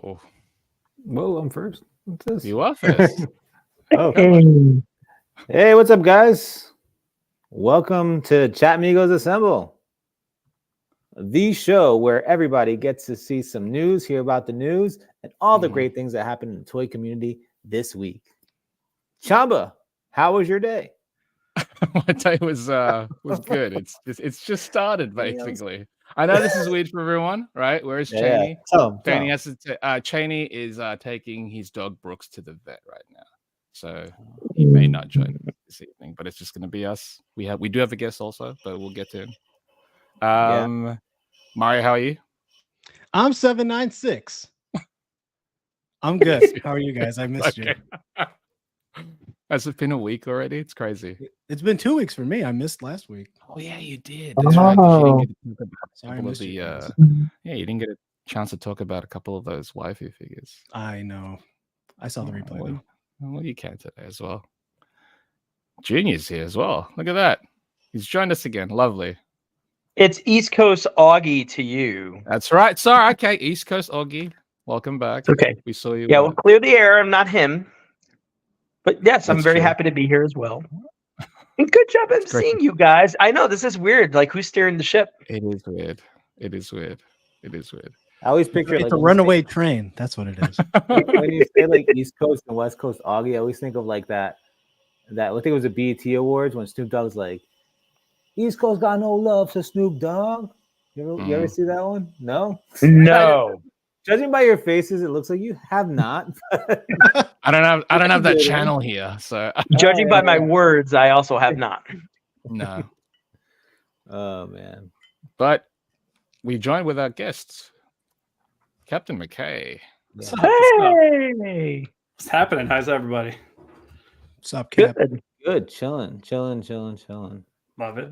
Oh, Whoa, I'm first. What's this? you are first. Oh, hey, what's up, guys? Welcome to Chatmigos Assemble, the show where everybody gets to see some news, hear about the news, and all the great things that happened in the toy community this week. Chamba, how was your day? My day was good. It's just started basically. I know this is weird for everyone, right? Where's Cheney? Cheney has to. Cheney is taking his dog Brooks to the vet right now, so he may not join us this evening. But it's just going to be us. We do have a guest also, but we'll get to him. Mario, how are you? I'm 796. I'm good. How are you guys? I missed you. Has it been a week already? It's crazy. It's been 2 weeks for me. I missed last week. Oh yeah, you did. That's right. 'Cause you didn't get to talk about a Sorry, I couple of missed the. you guys. Yeah, you didn't get a chance to talk about a couple of those waifu figures. I know. I saw the replay though. Well, you can today as well. Junior's here as well. Look at that. He's joined us again. Lovely. It's East Coast Augie to you. That's right. Sorry. Okay. East Coast Augie. Welcome back. It's okay. We saw you. Yeah, we'll clear the air. I'm not him. But yes, I'm That's very true. happy to be here as well. And good job at great. seeing you guys. I know this is weird. Like, who's steering the ship? It is weird. It is weird. It is weird. I always picture It's like a runaway train. That's what it is. when you say like East Coast and West Coast Augie, I always think of like that I think it was the BET Awards when Snoop Dogg's like, East Coast got no love for Snoop Dogg. You ever see that one? No? No. Judging by your faces, it looks like you have not. I don't have that channel here, so Judging by my words, I also have not. no. Oh man. But we joined with our guests, Captain McCay. What's up? Hey. What's happening? How's everybody? What's up, Cap? Good. Chilling. Love it.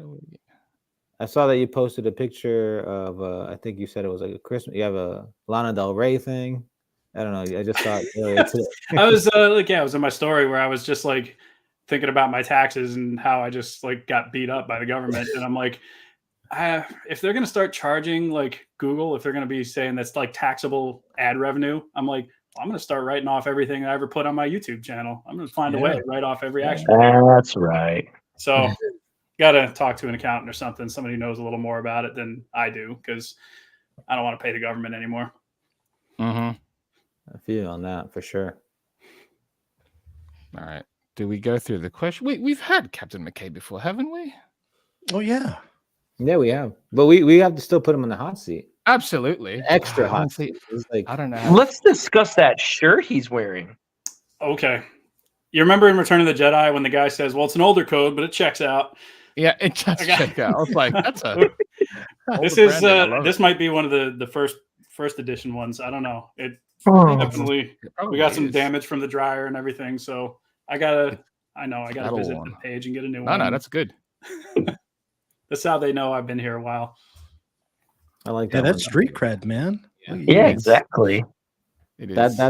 I saw that you posted a picture of I think you said it was like a Christmas. You have a Lana Del Rey thing. I don't know. I just saw it earlier today. I was it was in my story where I was just like thinking about my taxes and how I just like got beat up by the government, and I'm like, if they're gonna start charging like Google, if they're gonna be saying that's like taxable ad revenue, I'm like, well, I'm gonna start writing off everything I ever put on my YouTube channel. I'm gonna find a way to write off every action. That's right. So got to talk to an accountant or something, somebody who knows a little more about it than I do, because I don't want to pay the government anymore. Mm-hmm. I feel you on that for sure. All right. Do we go through the question? We've had Captain McCay before, haven't we? Oh yeah. Yeah, we have. But we have to still put him in the hot seat. Absolutely. Extra hot seat. Like, I don't know. Let's discuss that shirt he's wearing. Okay. You remember in Return of the Jedi when the guy says, well, it's an older code, but it checks out. Yeah, it does check out. I was like, that's a. This might be one of the first edition ones. I don't know. It definitely. We got some damage from the dryer and everything, so I gotta visit the page and get a new one. No, that's good. That's how they know I've been here a while. I like that. Yeah, that's street cred, man. Yeah, exactly. It is.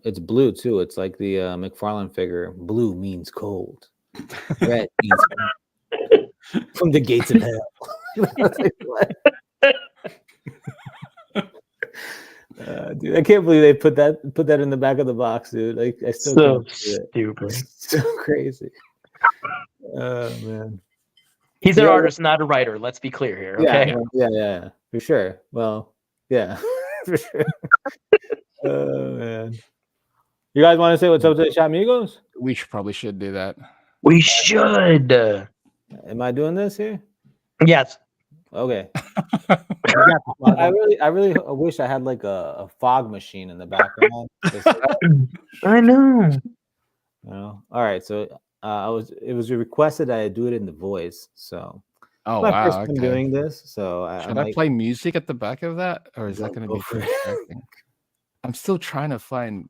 It's blue too. It's like the McFarlane figure. Blue means cold. Red means from the gates of hell. Dude, I can't believe they put that in the back of the box, dude. Like, I still So can't believe it. stupid. It's so crazy. Oh man. He's an artist, not a writer. Let's be clear here. Okay. Yeah, for sure. Well, yeah, for sure. Oh man. You guys want to say what's up to the Chatmigos? We probably should do that. We should. Am I doing this here? Yes. Okay. I really wish I had like a fog machine in the background. I know. You know? All right. So it was requested that I do it in the voice. So Oh, my wow. first time Okay. doing this. So Should I play music at the back of that? Or is that going to be too distracting? I'm still trying to find.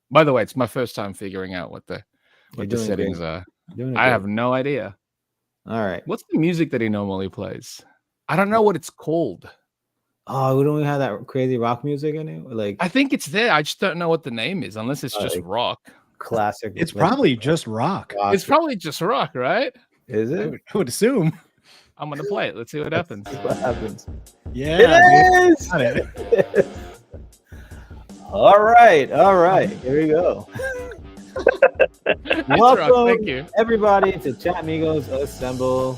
By the way, it's my first time figuring out what the settings are. I have no idea. All right. What's the music that he normally plays? I don't know what it's called. Oh, we don't have that crazy rock music in it. Like, I think it's there. I just don't know what the name is, unless it's just rock. Classic. It's probably just rock. It's probably just rock, right? Is it? I would assume. I'm gonna play it. Let's see what happens. What happens? Yeah. It is. Got it. All right. Here we go. Welcome, thank you, everybody, to Chatmigos Assemble.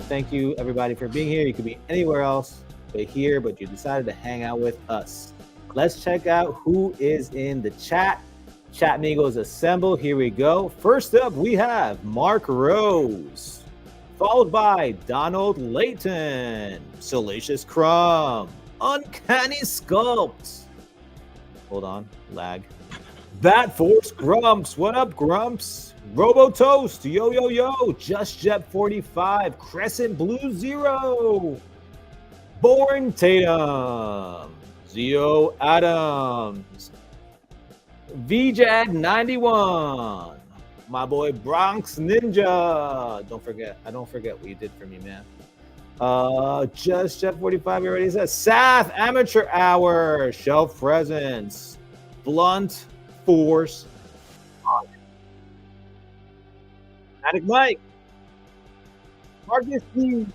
Thank you, everybody, for being here. You could be anywhere else but here, but you decided to hang out with us. Let's check out who is in the chat. Chatmigos Assemble. Here we go. First up, we have Mark Rose, followed by Donald Layton, Salacious Crumb, Uncanny Sculpt. Hold on, lag. Bat Force Grumps. What up, Grumps? Robo Toast. Yo. Just Jet 45. Crescent Blue 0. Born Tatum. Zio Adams. VJAD 91. My boy Bronx Ninja. I don't forget what you did for me, man. Just Jet 45 already says. Sath Amateur Hour. Shelf Presence. Blunt Force. Attic Mike. Marcus D.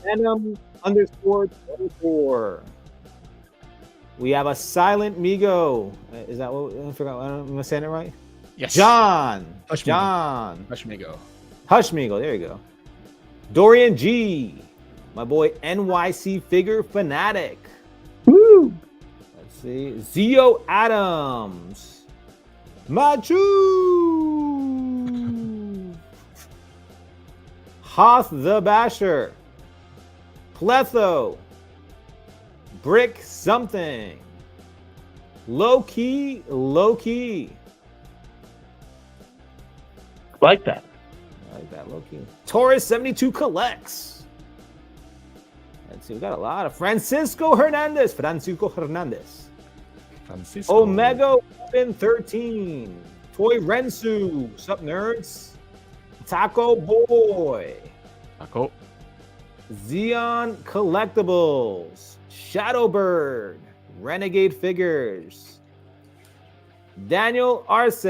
Venom _24. We have a Silent Migo. Is that what I forgot? Am I saying it right? Yes. John. Chashmigo. Hushmigo. There you go. Dorian G. My boy NYC Figure Fanatic. Woo! Let's see. Zio Adams. Machu. Hoth the Basher. Pletho. Brick something. Low key. Like that. I like that, low key. Taurus 72 collects. Let's see, we got a lot of Francisco Hernandez. Omega Weapon 13. Toy Rensu. What's up, nerds? Taco Boy. Taco. Xeon Collectibles. Shadowbird. Renegade Figures. Daniel Arce.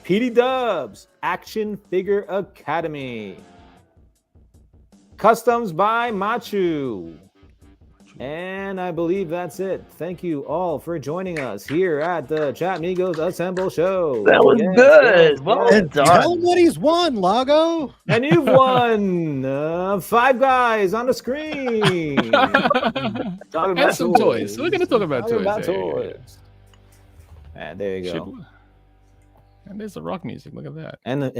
PD Dubs. Action Figure Academy. Customs by Machu. And I believe that's it. Thank you all for joining us here at the Chatmigos Assemble Show. That was good. Well done. Tell him what he's won, Lago. And you've won 5 guys on the screen. Talking and some toys. We're going to talk about toys. Toys. And there you go. And there's the rock music. Look at that. And with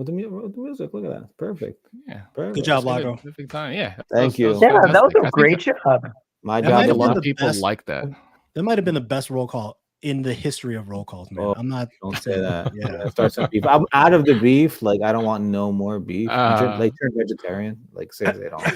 the music. Look at that. Perfect. Yeah. Perfect. Good job, Lago. Perfect time. Yeah. Thank you. Yeah, that was a great job. My That job. might A have lot been of the people best- like that. That might have been the best roll call in the history of roll calls, man. Oh, I'm not. Don't say that. Yeah. Start some beef. I'm out of the beef. Like, I don't want no more beef. Like, turn vegetarian. Like, seriously, I don't.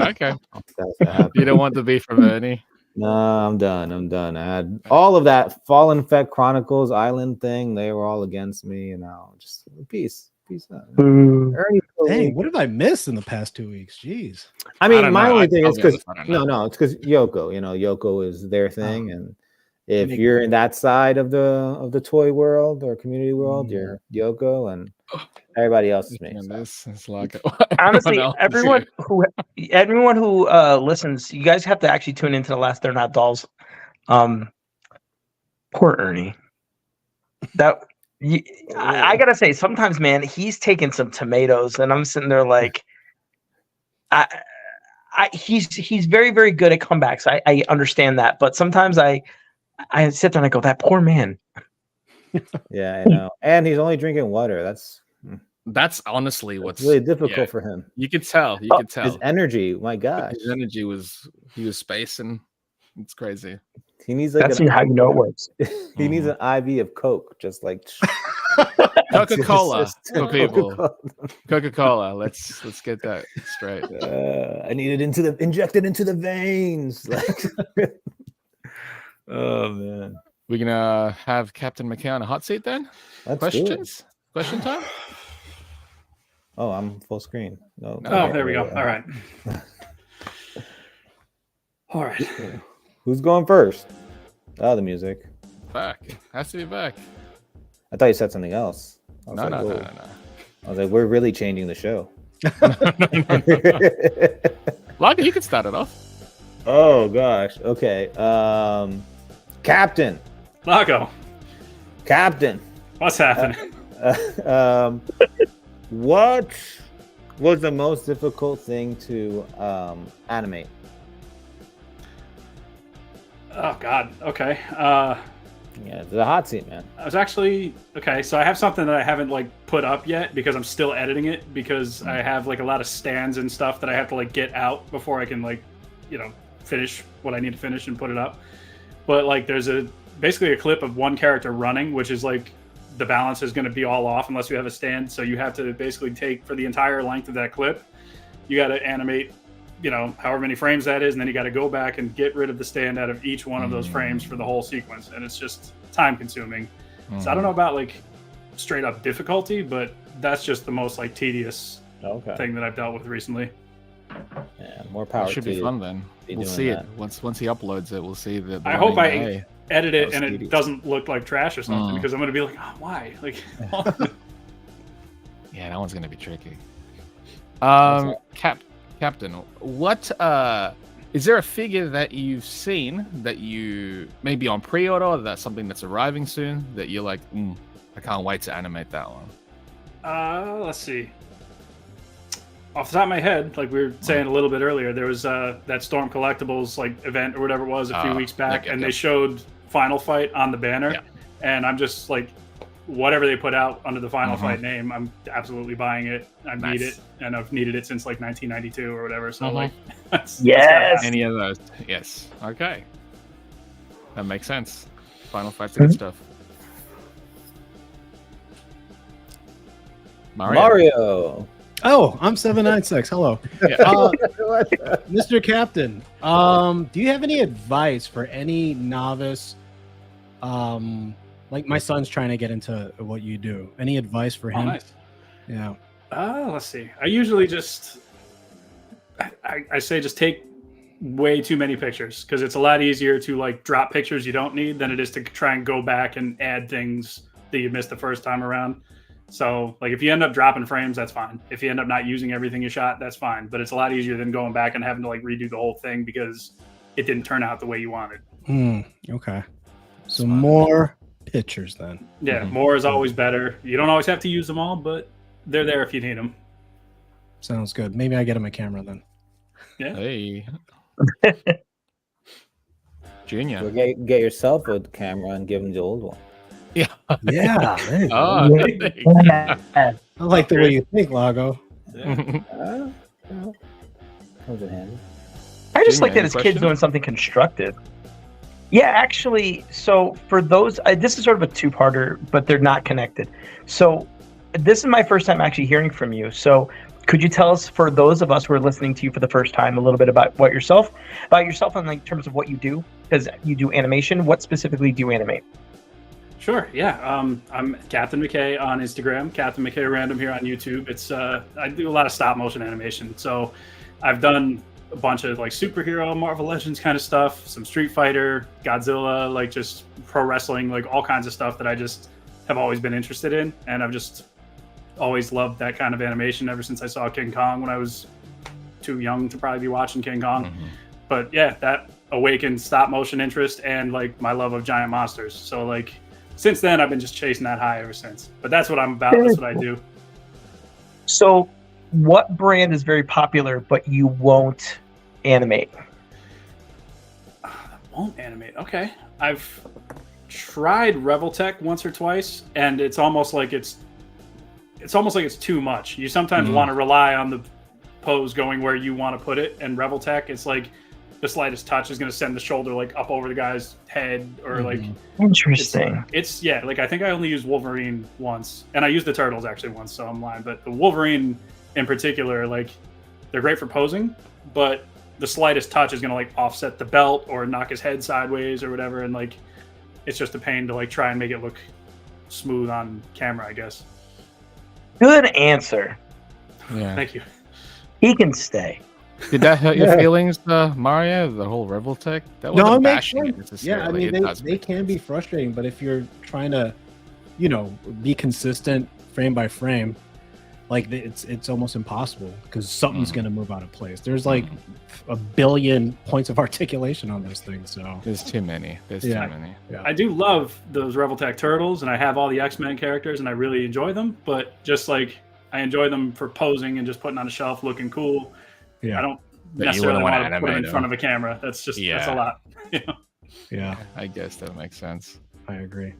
Okay. Happen. You don't want the beef from Ernie? No, I'm done. I had all of that Fallen Fett Chronicles Island thing. They were all against me, and now just peace out. Ernie, Dang, what did I miss in the past 2 weeks? Jeez. I mean, don't my know. only thing is because I don't know. it's because Yoko. You know, Yoko is their thing, and if you're in that side of the toy world or community world, you're Yoko, and everybody else is me. This is like Honestly, everyone who listens, you guys have to actually tune into the last They're Not Dolls. Poor Ernie. I gotta say, sometimes, man, he's taking some tomatoes, and I'm sitting there like, he's very, very good at comebacks. I understand that, but sometimes I sit there and I go, that poor man. Yeah, I know. And he's only drinking water. That's honestly what's really difficult for him. You could tell. His energy. My gosh, his energy he was spacing. It's crazy. He needs like that's how you know it works. He needs an IV of Coke, just like Coca-Cola for people. Coca-Cola. Let's get that straight. I need it injected into the veins. Like, oh man, We're gonna have Captain McCay on a hot seat then. Questions? Question time. Oh, I'm full screen. Oh, there we go. All right. All right. Who's going first? Oh, the music. Back. Has to be back. I thought you said something else. No. I was like, we're really changing the show. Lago, you can start it off. Oh gosh. Okay. Captain. Lago. Captain. What's happening? What was the most difficult thing to animate? Oh God. Okay. Yeah, it's a hot seat, man. I was actually okay. So I have something that I haven't like put up yet because I'm still editing it because I have like a lot of stands and stuff that I have to like get out before I can like, finish what I need to finish and put it up. But like, there's basically a clip of one character running, which is like the balance is going to be all off unless you have a stand. So you have to basically take for the entire length of that clip. You got to animate, however many frames that is, and then you got to go back and get rid of the stand out of each one of those frames for the whole sequence, and it's just time consuming. So I don't know about like straight up difficulty, but that's just the most like tedious thing that I've dealt with recently. Yeah, more power. It should be fun then. We'll see it once he uploads it. We'll see the I hope I edit it and it doesn't look like trash or something because I'm going to be like, oh, why? Like, yeah, that one's going to be tricky. Captain, what is there a figure that you've seen that you maybe on pre-order, or that's something that's arriving soon that you're like, I can't wait to animate that one? Let's see. Off the top of my head, like we were saying a little bit earlier, there was that Storm Collectibles like event or whatever it was a few weeks back, and they showed Final Fight on the banner, and I'm just like, whatever they put out under the Final Fight name, I'm absolutely buying it. I need it, and I've needed it since like 1992 or whatever. So like, yes, any of those, yes, okay, that makes sense. Final Fight's good stuff. Mario. Oh, I'm 796. Hello. Mr. Captain, do you have any advice for any novice? Like my son's trying to get into what you do. Any advice for him? Nice. Yeah. Let's see. I usually just, I say just take way too many pictures because it's a lot easier to like drop pictures you don't need than it is to try and go back and add things that you missed the first time around. So, like, if you end up dropping frames, that's fine. If you end up not using everything you shot, that's fine. But it's a lot easier than going back and having to, like, redo the whole thing because it didn't turn out the way you wanted. Okay. So more pictures then. Yeah, more is always better. You don't always have to use them all, but they're there if you need them. Sounds good. Maybe I get him a camera then. Yeah. Hey. Junior. Well, get yourself a camera and give him the old one. Yeah. Yeah. Yeah. I like the way you think, Lago. Yeah. Comes in handy. I just like that any his kid's questions? doing something constructive. Yeah, actually, so for those, this is sort of a two-parter, but they're not connected. So this is my first time actually hearing from you. So could you tell us, for those of us who are listening to you for the first time, a little bit about yourself and like in terms of what you do? Because you do animation. What specifically do you animate? Sure, yeah. I'm Captain McCay on Instagram, Captain McCay Random here on YouTube. It's I do a lot of stop motion animation. So I've done a bunch of like superhero, Marvel Legends kind of stuff, some Street Fighter, Godzilla, like just pro wrestling, like all kinds of stuff that I just have always been interested in. And I've just always loved that kind of animation ever since I saw King Kong when I was too young to probably be watching King Kong. But yeah, that awakened stop motion interest and like my love of giant monsters. So like since then, I've been just chasing that high ever since. But that's what I'm about. That's what I do. So what brand is very popular, but you won't animate? Won't animate. Okay. I've tried Reveltech once or twice, and it's almost like it's too much. You sometimes want to rely on the pose going where you want to put it, and Reveltech, it's like the slightest touch is going to send the shoulder like up over the guy's head or like interesting. It's yeah, like I think I only used Wolverine once, and I used the Turtles actually once, so I'm lying. But the Wolverine in particular, like they're great for posing, but the slightest touch is going to like offset the belt or knock his head sideways or whatever, and like it's just a pain to like try and make it look smooth on camera, I guess. Good answer. Yeah. Thank you. He can stay. Did that hurt your feelings, Mario? The whole Reveltech? That wasn't No, it makes bashing it sense. Yeah, I necessarily. mean, they can be frustrating, but if you're trying to, be consistent frame by frame, like it's almost impossible because something's going to move out of place. There's like a billion points of articulation on those things. So there's too many. Too many. Yeah. I do love those Revoltech Turtles, and I have all the X-Men characters, and I really enjoy them. But just like I enjoy them for posing and just putting on a shelf, looking cool. Yeah, I don't necessarily want to put them in front of a camera. That's just that's a lot. Yeah, I guess that makes sense. I agree.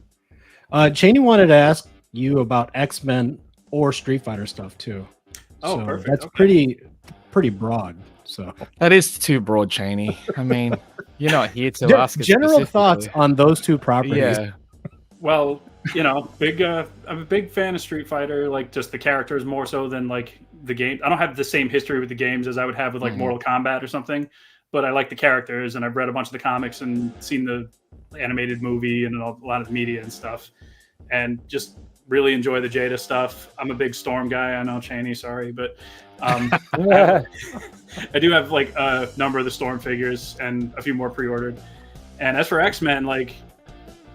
Cheney wanted to ask you about X-Men or Street Fighter stuff too. Oh, so perfect. That's pretty broad. So that is too broad, Cheney. I mean, you're not here to ask us general thoughts on those two properties. Yeah. Well, I'm a big fan of Street Fighter, like just the characters more so than like the game. I don't have the same history with the games as I would have with like Mortal Kombat or something, but I like the characters, and I've read a bunch of the comics and seen the animated movie and a lot of the media and stuff, and just really enjoy the Jada stuff. I'm a big Storm guy. I know, Cheney, sorry, but I do have like a number of the Storm figures and a few more pre-ordered. And as for X-Men, like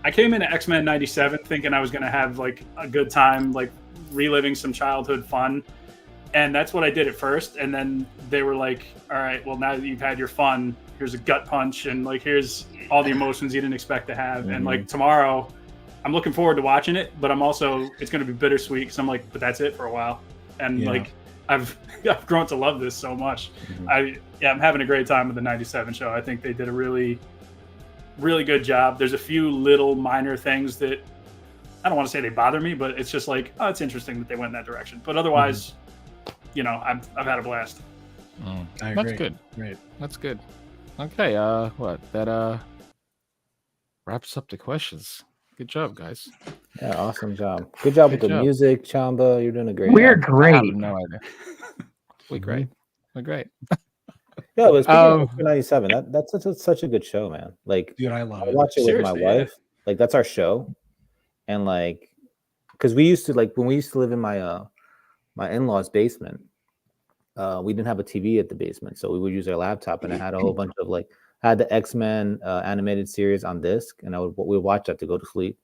I came into X-Men 97 thinking I was going to have like a good time, like reliving some childhood fun. And that's what I did at first. And then they were like, all right, well, now that you've had your fun, here's a gut punch. And like, here's all the emotions you didn't expect to have. And like tomorrow, I'm looking forward to watching it, but it's going to be bittersweet because I'm like, but that's it for a while. And like, I've grown to love this so much. I'm having a great time with the 97 show. I think they did a really, really good job. There's a few little minor things that I don't want to say they bother me, but it's just like, oh, it's interesting that they went in that direction. But otherwise, I've had a blast. I agree. That's good. Right. That's good. Okay. That wraps up the questions. Good job, guys. Yeah, awesome job. Good job with the music, Chamba. You're doing a great We're job. great. I have no idea. We're great. We're great. Yeah, but speaking of 97, that's such a good show, man. Like, dude, I love it. I watch it with my wife. Like, that's our show. And like, because we used to when we used to live in my my in-laws' basement, we didn't have a TV at the basement, so we would use our laptop, and it had a whole bunch of I had the X-Men animated series on disc, and we would watch that to go to sleep.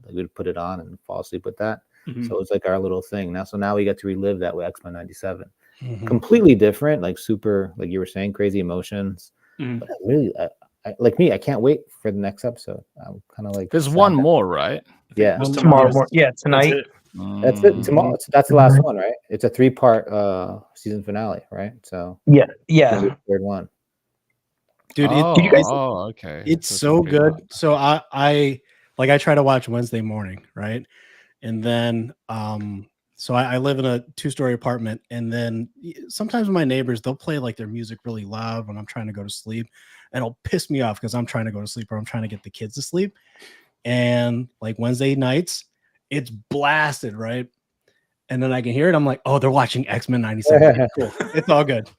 Like, we'd put it on and fall asleep with that. So it was like our little thing. Now we get to relive that with X-Men 97. Completely different, like super, like you were saying, crazy emotions. But I really, I can't wait for the next episode. I'm kind of like, there's one more, right? Yeah, tomorrow morning. Yeah, tonight. That's it. Tomorrow. That's the last one, right? It's a 3-part season finale, right? So yeah, third one. Dude, did you guys? Oh, okay. It's so good. So I try to watch Wednesday morning, right? And then so I live in a 2-story apartment, and then sometimes my neighbors, they'll play like their music really loud when I'm trying to go to sleep, and it'll piss me off because I'm trying to go to sleep or I'm trying to get the kids to sleep. And like Wednesday nights, it's blasted, right? And then I can hear it. I'm like, oh, they're watching X-Men 97. Cool. It's all good.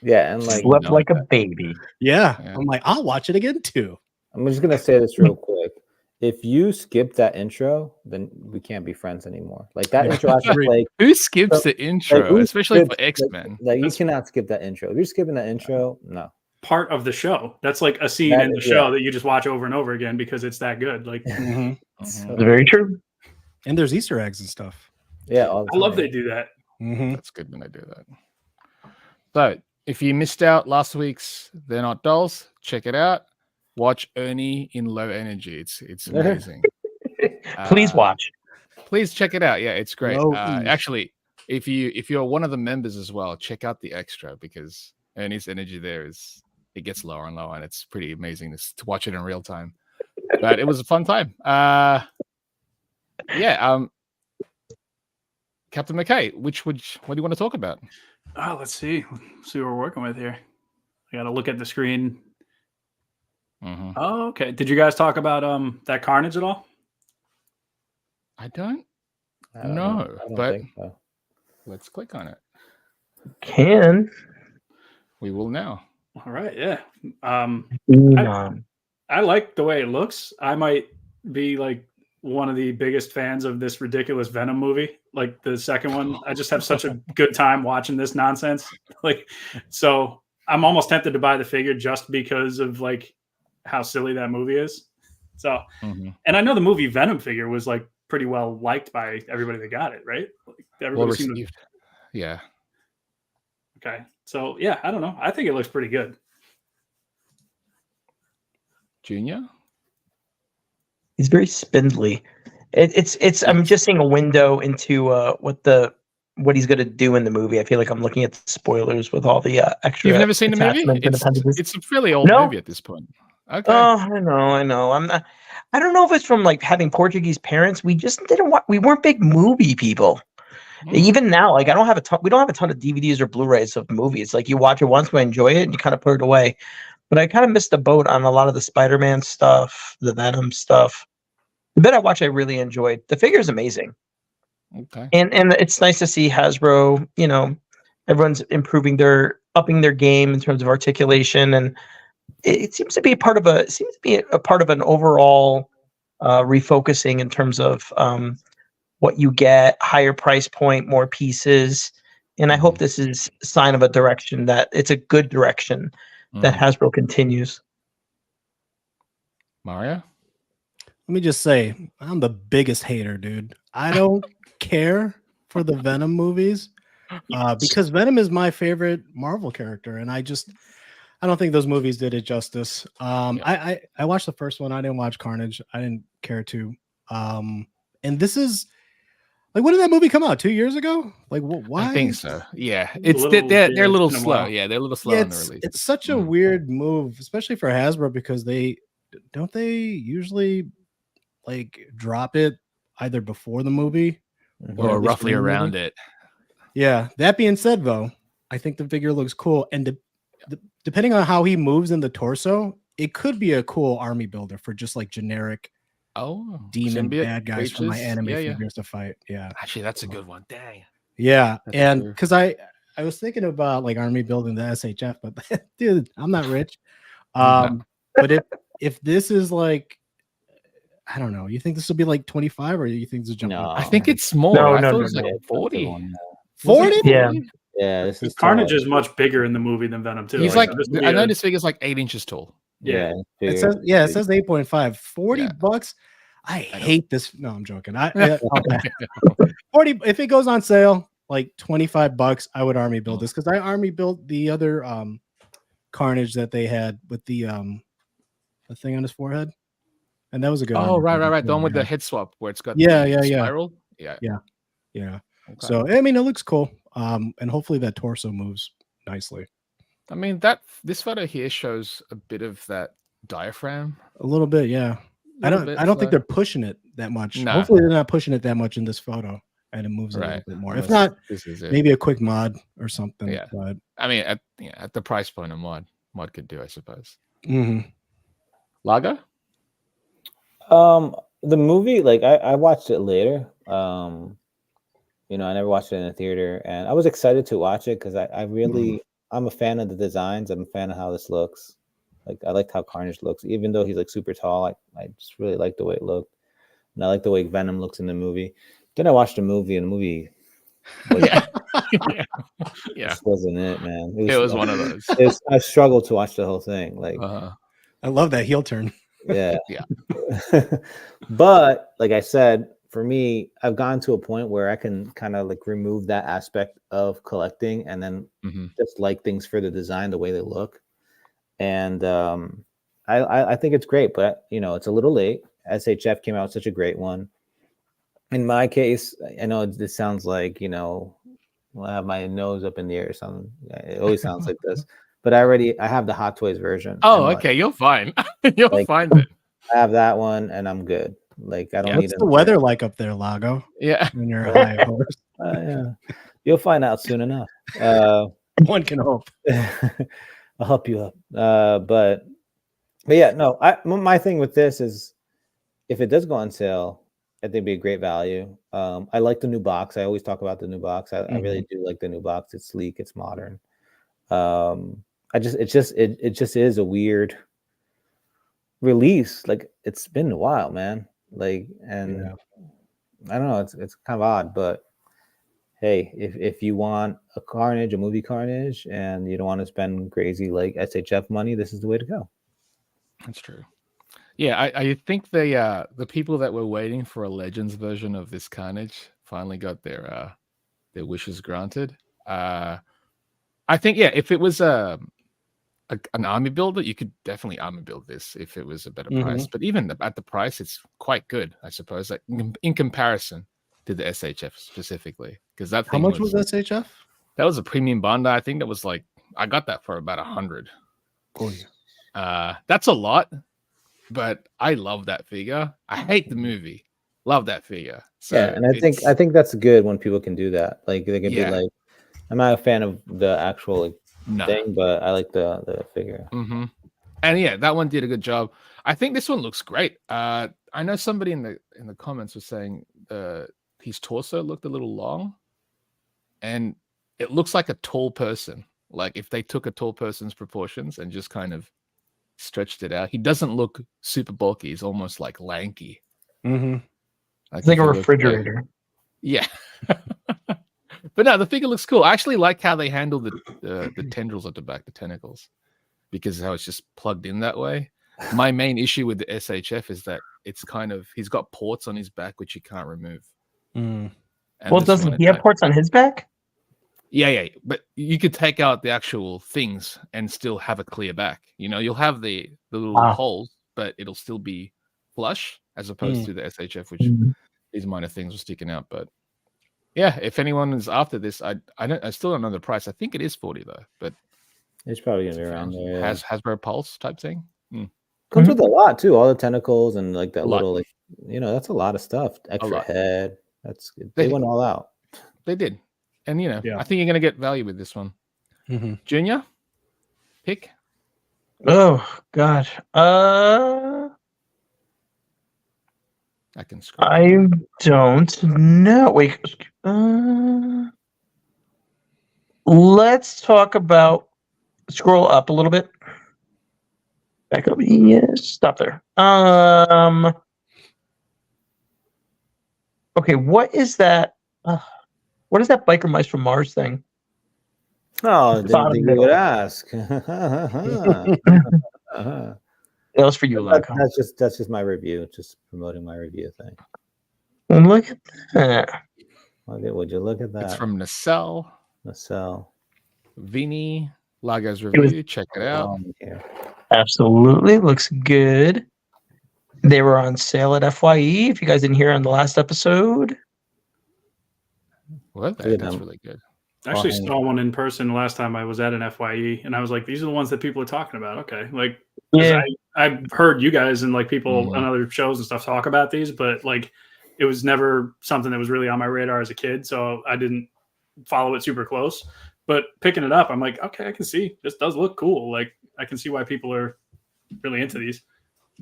Yeah, and slept like a baby. Yeah. I'm like, I'll watch it again too. I'm just gonna say this real quick. If you skip that intro, then we can't be friends anymore. Like that intro, who skips the intro, especially for X-Men? Like you cannot skip that intro. If you're skipping that intro, no. Part of the show. That's like a scene in the show that you just watch over and over again because it's that good. Like, It's very true. And there's Easter eggs and stuff. Yeah, I love they do that. That's good when they do that. So if you missed out last week's They're Not Dolls, check it out. Watch Ernie in Low Energy. It's amazing. Please watch. Please check it out. Yeah, it's great. Actually, if you're one of the members as well, check out the extra because Ernie's energy there it gets lower and lower, and it's pretty amazing to watch it in real time. But it was a fun time. Captain McCay, what do you want to talk about? Let's see. See what we're working with here. I got to look at the screen. Oh, okay. Did you guys talk about that Carnage at all? I don't know, but so. Let's click on it. We will now. All right. Yeah. I like the way it looks. I might be like one of the biggest fans of this ridiculous Venom movie, like the second one. I just have such a good time watching this nonsense. So I'm almost tempted to buy the figure just because of like how silly that movie is. So, and I know the movie Venom figure was like pretty well liked by everybody that got it, right? Like, Well received. Yeah. Okay. So yeah, I don't know. I think it looks pretty good. Junior? He's very spindly. It's. I'm just seeing a window into what he's going to do in the movie. I feel like I'm looking at the spoilers with all the extra. You've never seen the movie? It's a fairly old movie at this point. Okay. Oh, I know. I'm not. I don't know if it's from like having Portuguese parents. We just didn't want. We weren't big movie people. Even now, like I don't have a ton. We don't have a ton of DVDs or Blu-rays of movies. Like you watch it once, we enjoy it, and you kind of put it away. But I kind of missed the boat on a lot of the Spider-Man stuff, the Venom stuff. The bit I watched, I really enjoyed. The figure is amazing. Okay. And it's nice to see Hasbro. You know, everyone's upping their game in terms of articulation, and it seems to be part of an overall refocusing in terms of what you get, higher price point, more pieces. And I hope this is a sign of a direction that it's a good direction that Hasbro continues. Mario? Let me just say, I'm the biggest hater, dude. I don't care for the Venom movies because Venom is my favorite Marvel character, and I don't think those movies did it justice. I watched the first one. I didn't watch Carnage. I didn't care to. And this is like, when did that movie come out? 2 years ago? Like, why? I think so. Yeah, they're a little slow. Yeah, they're a little slow on the release. It's such a weird move, especially for Hasbro, because they usually like drop it either before the movie or roughly around it. Yeah. That being said, though, I think the figure looks cool, and depending on how he moves in the torso, it could be a cool army builder for just like generic demon bad guys for my anime figures to fight. Yeah, actually, that's a good one. Dang. Yeah, and because I was thinking about like army building the SHF, but dude, I'm not rich. But if this is like, I don't know, you think this will be like 25, or you think this is jumping? No, I think it's more. I thought it was like 40. 40? Yeah. Yeah, this is Carnage is much bigger in the movie than Venom too. He's like I know this figure's like 8 inches tall. Yeah. It says 8.5. $40. I hate this. No, I'm joking. 40 if it goes on sale, like $25, I would army build this, because I army built the other Carnage that they had with the thing on his forehead. And that was a good one. Right. The one with the head swap where it's got spiral. Yeah. Okay. So I mean, it looks cool. And hopefully that torso moves nicely. I mean, this photo here shows a bit of that diaphragm. A little bit, yeah. I don't think they're pushing it that much. No. Hopefully they're not pushing it that much in this photo, and it moves a little bit more. If not, maybe a quick mod or something. Yeah. But I mean, at the price point a mod could do, I suppose. Mm-hmm. Lago? The movie, like I watched it later. I never watched it in the theater, and I was excited to watch it because I'm a fan of the designs. I'm a fan of how this looks. Like, I liked how Carnage looks, even though he's like super tall. I just really like the way it looked, and I like the way Venom looks in the movie. Then I watched the movie, and the movie, this wasn't it, man. It was one of those. I struggled to watch the whole thing. Like, I love that heel turn. Yeah. But like I said, for me, I've gotten to a point where I can kind of like remove that aspect of collecting and then just like things for the design, the way they look. And I think it's great, but it's a little late. SHF came out such a great one. In my case, I know this sounds like, I have my nose up in the air or something. It always sounds like this. But I have the Hot Toys version. Oh, okay. You'll find. You'll find it. I have that one, and I'm good. Like, I don't need. What's the weather like up there, Lago? Yeah, when you're a high horse. Yeah, you'll find out soon enough. One can hope. I'll help you up. But yeah, no. My thing with this is, if it does go on sale, I think it'd be a great value. I like the new box. I always talk about the new box. I really do like the new box. It's sleek. It's modern. It just is a weird release. Like, it's been a while, man. Like, and I don't know, it's kind of odd, but hey, if you want a movie Carnage, and you don't want to spend crazy like SHF money, this is the way to go. That's true. Yeah, I think the people that were waiting for a Legends version of this Carnage finally got their wishes granted. I think if it was an army builder, you could definitely army build this if it was a better price. But even at the price, it's quite good, I suppose. Like in comparison to the SHF specifically, because that thing How much was SHF? That was a premium Bandai. I think that was like I got that for about 100. Oh yeah. That's a lot, but I love that figure. I hate the movie. Love that figure. So yeah, and I think that's good when people can do that. Like they can be like, I'm not a fan of the actual thing, but I like the figure. Mm-hmm. And yeah, that one did a good job. I think this one looks great. I know somebody in the comments was saying his torso looked a little long, and it looks like a tall person. Like if they took a tall person's proportions and just kind of stretched it out. He doesn't look super bulky. He's almost like lanky. Mm-hmm. It's like a refrigerator. Yeah. But no, the figure looks cool. I actually like how they handle the tendrils at the back, the tentacles, because how it's just plugged in that way. My main issue with the SHF is that it's kind of he's got ports on his back which you can't remove. Well, doesn't he have ports on his back? Yeah, but you could take out the actual things and still have a clear back. You know, you'll have the little holes, but it'll still be flush as opposed to the SHF, which these minor things were sticking out. But yeah, if anyone is after this, I still don't know the price. I think it is 40 though, but it's probably gonna be around there. Has Hasbro Pulse type thing. Comes with a lot too, all the tentacles and like that little that's a lot of stuff. Extra head. That's good. They went all out. They did. And I think you're gonna get value with this one. Junior, pick. Oh God. I can scroll. I don't know. Wait. Let's talk about. Scroll up a little bit. Back up. Yes. Stop there. Okay. What is that? What is that biker mice from Mars thing? Oh, didn't think you would ask. That was for you, Lago. That's just my review. Just promoting my review thing. Look at that. Would you look at that? It's from Nacelle. Vini. Lago's review. Check it out. Absolutely. Looks good. They were on sale at FYE. If you guys didn't hear on the last episode. Well, that's really good. I actually saw one in person the last time I was at an FYE, and I was like, these are the ones that people are talking about. Okay. Like, I've heard you guys and like people on other shows and stuff talk about these, but like it was never something that was really on my radar as a kid. So I didn't follow it super close, but picking it up, I'm like, okay, I can see this does look cool. Like I can see why people are really into these.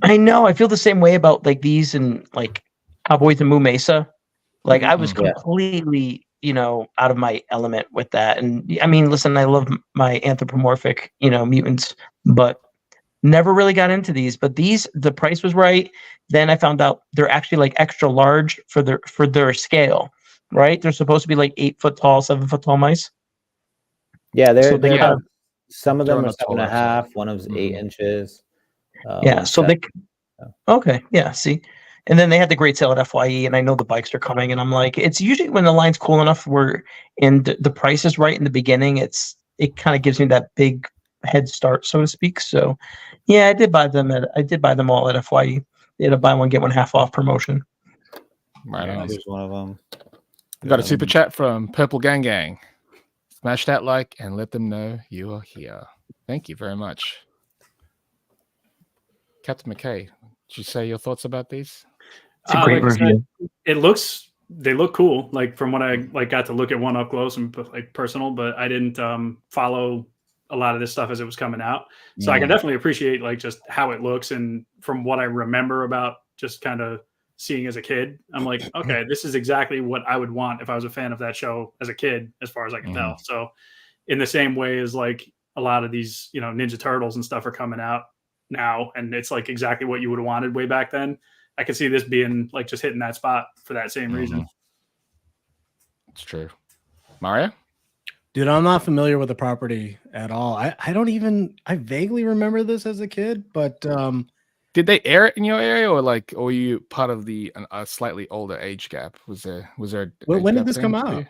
I know. I feel the same way about like these and like Cowboys and Moo Mesa. Like I was completely, out of my element with that. And I mean, listen, I love my anthropomorphic, mutants, but never really got into these. But these, the price was right. Then I found out they're actually like extra large for their scale, right? They're supposed to be like 8 foot tall, 7 foot tall mice. Yeah, they have some of them are 7.5. One of them is 8 inches. So they. Okay, yeah. See. And then they had the great sale at FYE, and I know the bikes are coming, and I'm like, it's usually when the line's cool enough and the price is right in the beginning, it kind of gives me that big head start, so to speak. So, yeah, I did buy them all at FYE. They had a buy one get one half off promotion. Right on. Here's one of them. We got a super chat from Purple Gang Gang. Smash that like and let them know you are here. Thank you very much, Captain McCay. Did you say your thoughts about these? It's a great review. They look cool. Like from what I got to look at one up close and like personal, but I didn't follow a lot of this stuff as it was coming out. So I can definitely appreciate like just how it looks. And from what I remember about just kind of seeing as a kid, I'm like, okay, this is exactly what I would want if I was a fan of that show as a kid, as far as I can tell. So in the same way as like a lot of these, Ninja Turtles and stuff are coming out now, and it's like exactly what you would have wanted way back then. I could see this being like just hitting that spot for that same reason. It's true. Mario? Dude, I'm not familiar with the property at all. I vaguely remember this as a kid, but Did they air it in your area, or were you part of a slightly older age gap? Was there when did this come out?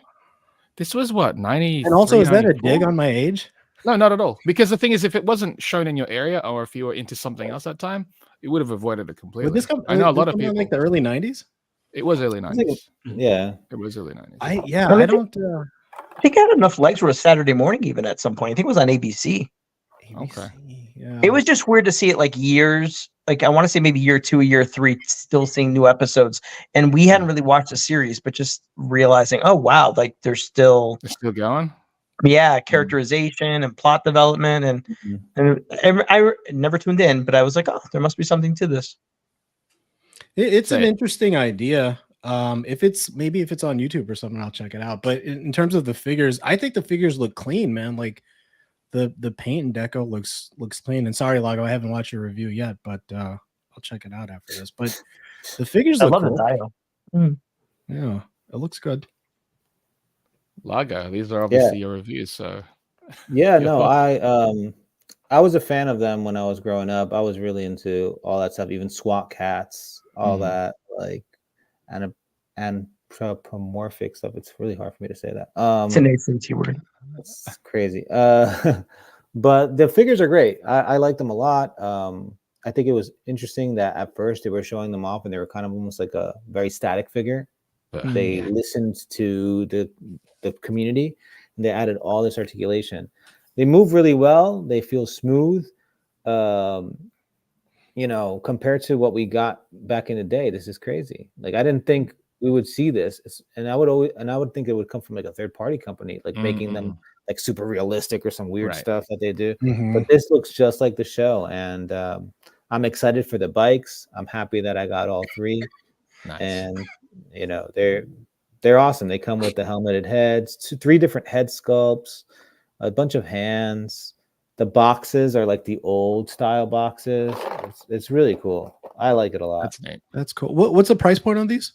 This was what, 93, and also, is that a 94? dig on my age? No, not at all. Because the thing is, if it wasn't shown in your area, or if you were into something else at that time, you would have avoided it completely. I know a lot of people like the early 90s. It was early 90s. Yeah, it was early 90s. I think I had enough legs for a Saturday morning, even at some point. I think it was on ABC. Okay. Yeah. It was just weird to see it like years. Like I want to say maybe year 2, year 3, still seeing new episodes, and we hadn't really watched the series, but just realizing, oh wow, like they're still going. Yeah, characterization and plot development, and I never tuned in, but I was like, oh, there must be something to this. It's an interesting idea. If it's on YouTube or something, I'll check it out. But in terms of the figures, I think the figures look clean, man. Like the paint and deco looks clean. And sorry, Lago, I haven't watched your review yet, but I'll check it out after this. But the figures look cool. I love the dial. Yeah, it looks good. Lago, these are obviously your reviews. So yeah, no, I was a fan of them when I was growing up. I was really into all that stuff, even SWAT cats, all that, like anthropomorphic stuff. It's really hard for me to say that. It's an ACT word. It's crazy. But the figures are great. I like them a lot. I think it was interesting that at first they were showing them off and they were kind of almost like a very static figure. They listened to the community and they added all this articulation. They move really well. They feel smooth. Compared to what we got back in the day, this is crazy. Like I didn't think we would see this, and I would think it would come from like a third party company, like making them like super realistic or some weird stuff that they do. But this looks just like the show, and I'm excited for the bikes. I'm happy that I got all 3, and they're awesome. They come with the helmeted heads, 3 different head sculpts, a bunch of hands. The boxes are like the old style boxes. It's really cool. I like it a lot. That's neat. That's cool. What's the price point on these?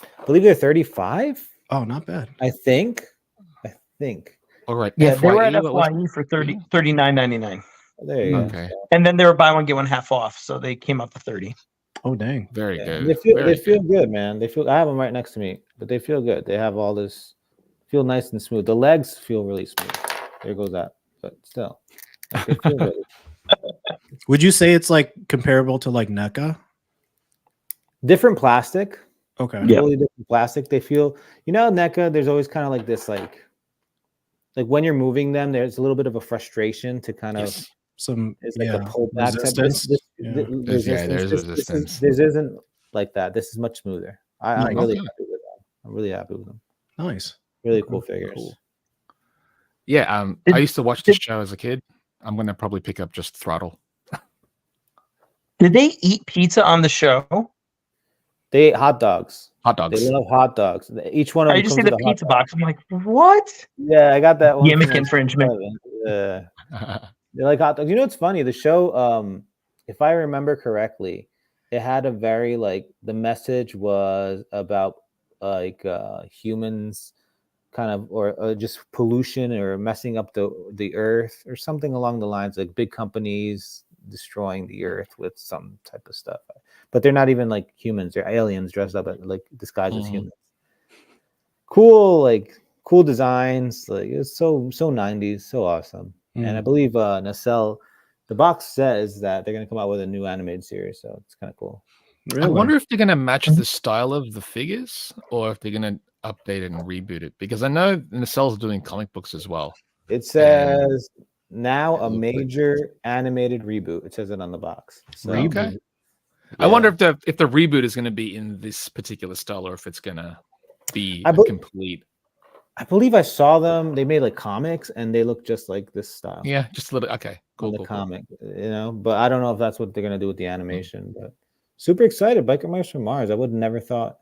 I believe they're 35. Oh, not bad. I think. All right. Yeah, they were at FYE for $39.99. There you go. And then they were buy one get one half off, so they came up to 30. Oh dang! Very good. They feel good, man. I have them right next to me, but they feel good. They have all this, feel nice and smooth. The legs feel really smooth. There goes that. But still, they feel good. Would you say it's like comparable to like NECA? Different plastic. Okay. Totally different plastic. They feel, NECA, there's always kind of like this, like when you're moving them, there's a little bit of a frustration to kind of it's like a pullback. Resistance. There's resistance. This isn't like that. This is much smoother. I'm really happy with them. I'm really happy with them. Nice. Really cool figures. Cool. Yeah, I used to watch this show as a kid. I'm gonna probably pick up just Throttle. Did they eat pizza on the show? They ate hot dogs. Hot dogs. They love hot dogs. Each one of them. I just see the pizza box. I'm like, what? Yeah, I got that one. Gimmick infringement. Yeah. They like hot dogs. It's funny. The show, if I remember correctly, it had a very the message was about humans kind of or just pollution or messing up the earth or something along the lines, like big companies destroying the earth with some type of stuff. But they're not even like humans, they're aliens dressed up disguised as humans. Cool designs. It's so 90s, so awesome. And I believe Nacelle, the box says that they're going to come out with a new animated series, so it's kind of cool. Really? I wonder if they're going to match the style of the figures or if they're going to update it and reboot it, because I know Nacelle's doing comic books as well. It says now a major animated reboot. It says it on the box. So, okay. Yeah. I wonder if the reboot is going to be in this particular style or if it's going to be complete. I believe I saw them. They made comics and they look just like this style. Yeah, just a little. Okay, cool. The comic, but I don't know if that's what they're going to do with the animation. But super excited. Biker Mice from Mars. I would have never thought.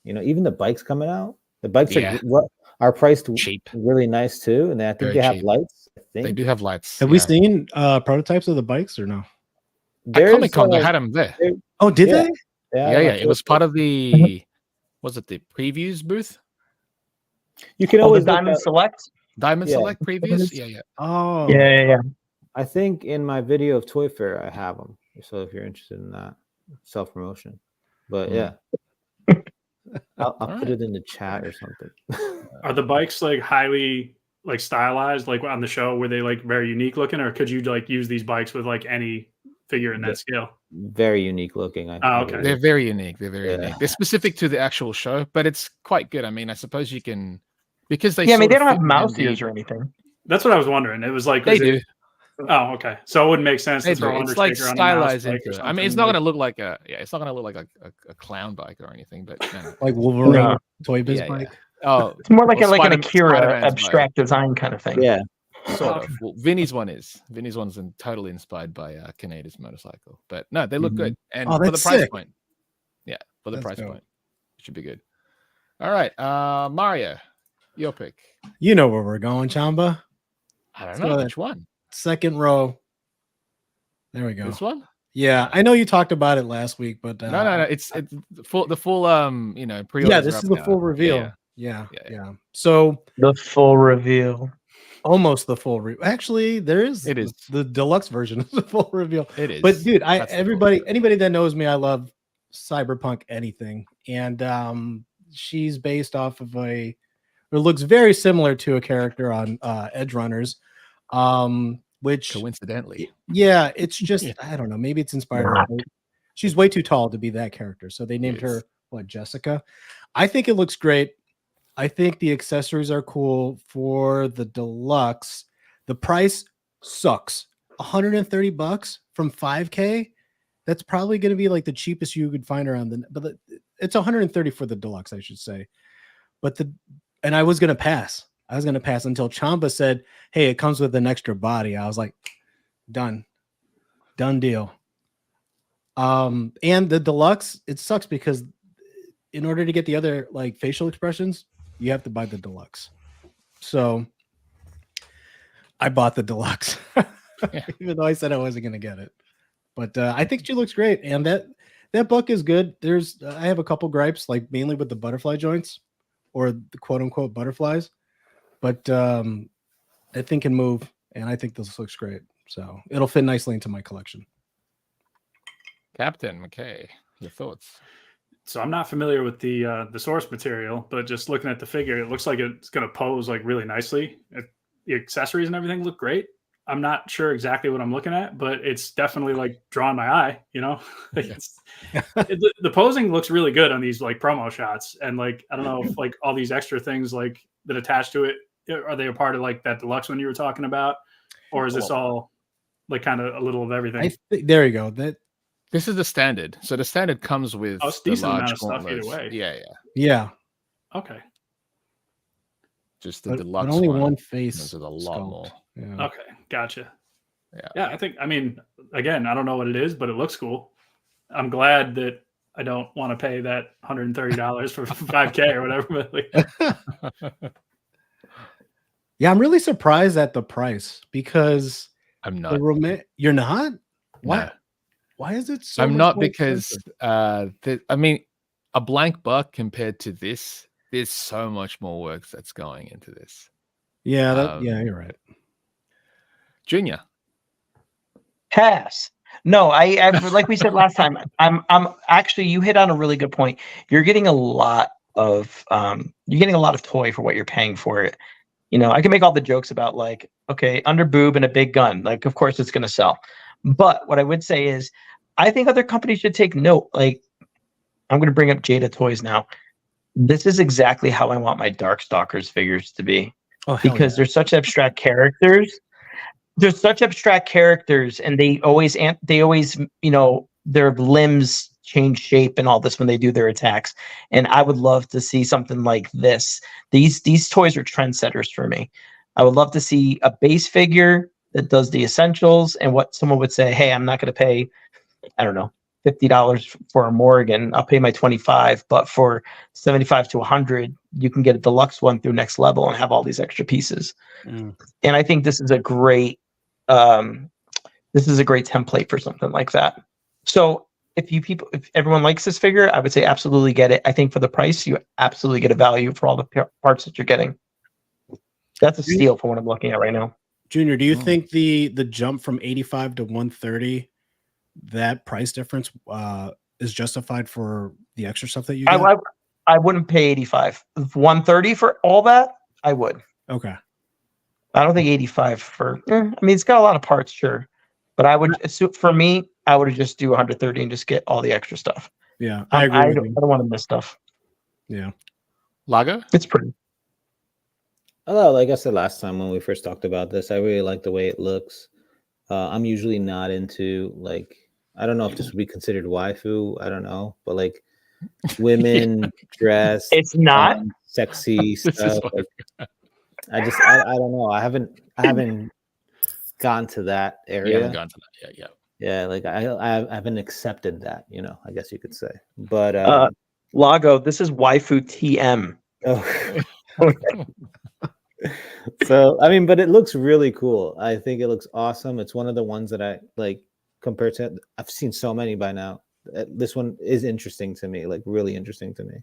Even the bikes coming out. The bikes are priced cheap, really nice too, and I think they have lights. They do have lights. Have we seen prototypes of the bikes or no? At Comic Con, they had them there. Oh, did they? Yeah. It was part of the. Was it the previews booth? You can always Diamond Select. Diamond Select previews. Yeah. Oh. Yeah. I think in my video of Toy Fair, I have them. So if you're interested in that, self-promotion. But yeah, I'll put it in the chat or something. Are the bikes like highly like stylized, like on the show? Were they like very unique looking, or could you like use these bikes with like any figure in that scale? Very unique looking. Okay. They're very unique. They're very unique. They're specific to the actual show, but it's quite good. I mean, I suppose you can, because they. Yeah, I mean, they don't have mouse ears or anything. That's what I was wondering. It was like they do. Oh, okay. So it wouldn't make sense to throw It's like Undertaker stylized on a mouse bike or into it. something. I mean, it's not going to look like it's not going to look like a clown bike or anything, but like Wolverine Toy Biz bike. Yeah. Oh, it's more like an Akira abstract design kind of thing. Yeah, sort of. Well, Vinny's one's totally inspired by Canada's motorcycle, but no, they look good, and for the price point, for the price point, it should be good. All right, Mario, your pick. You know where we're going, Chamba. I don't know which one. Second row. There we go. This one? Yeah, I know you talked about it last week, but no. It's the full pre-order. Yeah, this is the full reveal. Yeah. So the full reveal. Almost the full reveal. Actually, it is the deluxe version of the full reveal. It is. But dude, anybody that knows me, I love cyberpunk anything. And she's based off of it looks very similar to a character on Edge Runners. Which coincidentally, it's just I don't know, maybe it's inspired. She's way too tall to be that character, so they named her Jessica. I think it looks great. I think the accessories are cool for the deluxe. The price sucks. $130 from $5K. That's probably going to be like the cheapest you could find around but it's $130 for the deluxe, I should say. And I was going to pass. Until Chamba said, "Hey, it comes with an extra body." I was like, done deal. And the deluxe, it sucks because in order to get the other like facial expressions, you have to buy the deluxe. So I bought the deluxe, even though I said I wasn't going to get it. But I think she looks great, and that book is good. I have a couple gripes, like mainly with the butterfly joints or the quote unquote butterflies. But that thing can move, and I think this looks great. So it'll fit nicely into my collection. Captain McCay, your thoughts? So I'm not familiar with the source material, but just looking at the figure, it looks like it's going to pose like really nicely. The accessories and everything look great. I'm not sure exactly what I'm looking at, but it's definitely like drawing my eye. The posing looks really good on these like promo shots, and like I don't know if like all these extra things like that attach to it, are they a part of like that deluxe one you were talking about, or is this all like kind of a little of everything? There you go. This is the standard. So the standard comes with the large gauntlets. Yeah. Okay. Just the deluxe. But only one face. There's a lot more. Yeah. Okay, gotcha. Yeah. I mean, again, I don't know what it is, but it looks cool. I'm glad that I don't want to pay that $130 for $5K or whatever. Yeah, I'm really surprised at the price because I'm not. You're not? Why? No. Why is it so? I'm not because I mean, a blank buck compared to this, there's so much more work that's going into this. Yeah, you're right. Junior. Pass. No, I like we said last time. I'm actually, you hit on a really good point. You're getting a lot of toy for what you're paying for it. I can make all the jokes about like, okay, under boob and a big gun. Like, of course it's going to sell. But what I would say is, I think other companies should take note. Like, I'm going to bring up Jada Toys now. This is exactly how I want my Darkstalkers figures to be. Because they're such abstract characters. They're such abstract characters, and they always, their limbs change shape and all this when they do their attacks. And I would love to see something like this. These toys are trendsetters for me. I would love to see a base figure that does the essentials, and what someone would say, hey, I'm not going to pay, I don't know, $50 for a Morgan. I'll pay my $25, but for $75 to $100, you can get a deluxe one through next level and have all these extra pieces. And I think this is a great template for something like that. So if everyone likes this figure, I would say absolutely get it. I think for the price, you absolutely get a value for all the parts that you're getting. That's a steal for what I'm looking at right now. Junior, do you think the jump from 85 to 130 that price difference is justified for the extra stuff that you get? I wouldn't pay 85. 130 for all that, I would. Okay. I don't think 85 for. I mean, it's got a lot of parts, sure, but I would assume for me, I would just do 130 and just get all the extra stuff. Yeah, I agree. I don't want to miss stuff. Yeah, Lago, it's pretty. Although, like I said last time when we first talked about this, I really like the way it looks. I'm usually not into like, I don't know if this would be considered waifu. I don't know, but like women dress. It's not sexy stuff. Like, I don't know. I haven't gone to that area. You haven't gone to that yet. Yeah, like I haven't accepted that. I guess you could say. But Lago, this is waifu TM. Oh. So I mean, but it looks really cool. I think it looks awesome. It's one of the ones that I like compared to. I've seen so many by now. This one is interesting to me, like really interesting to me.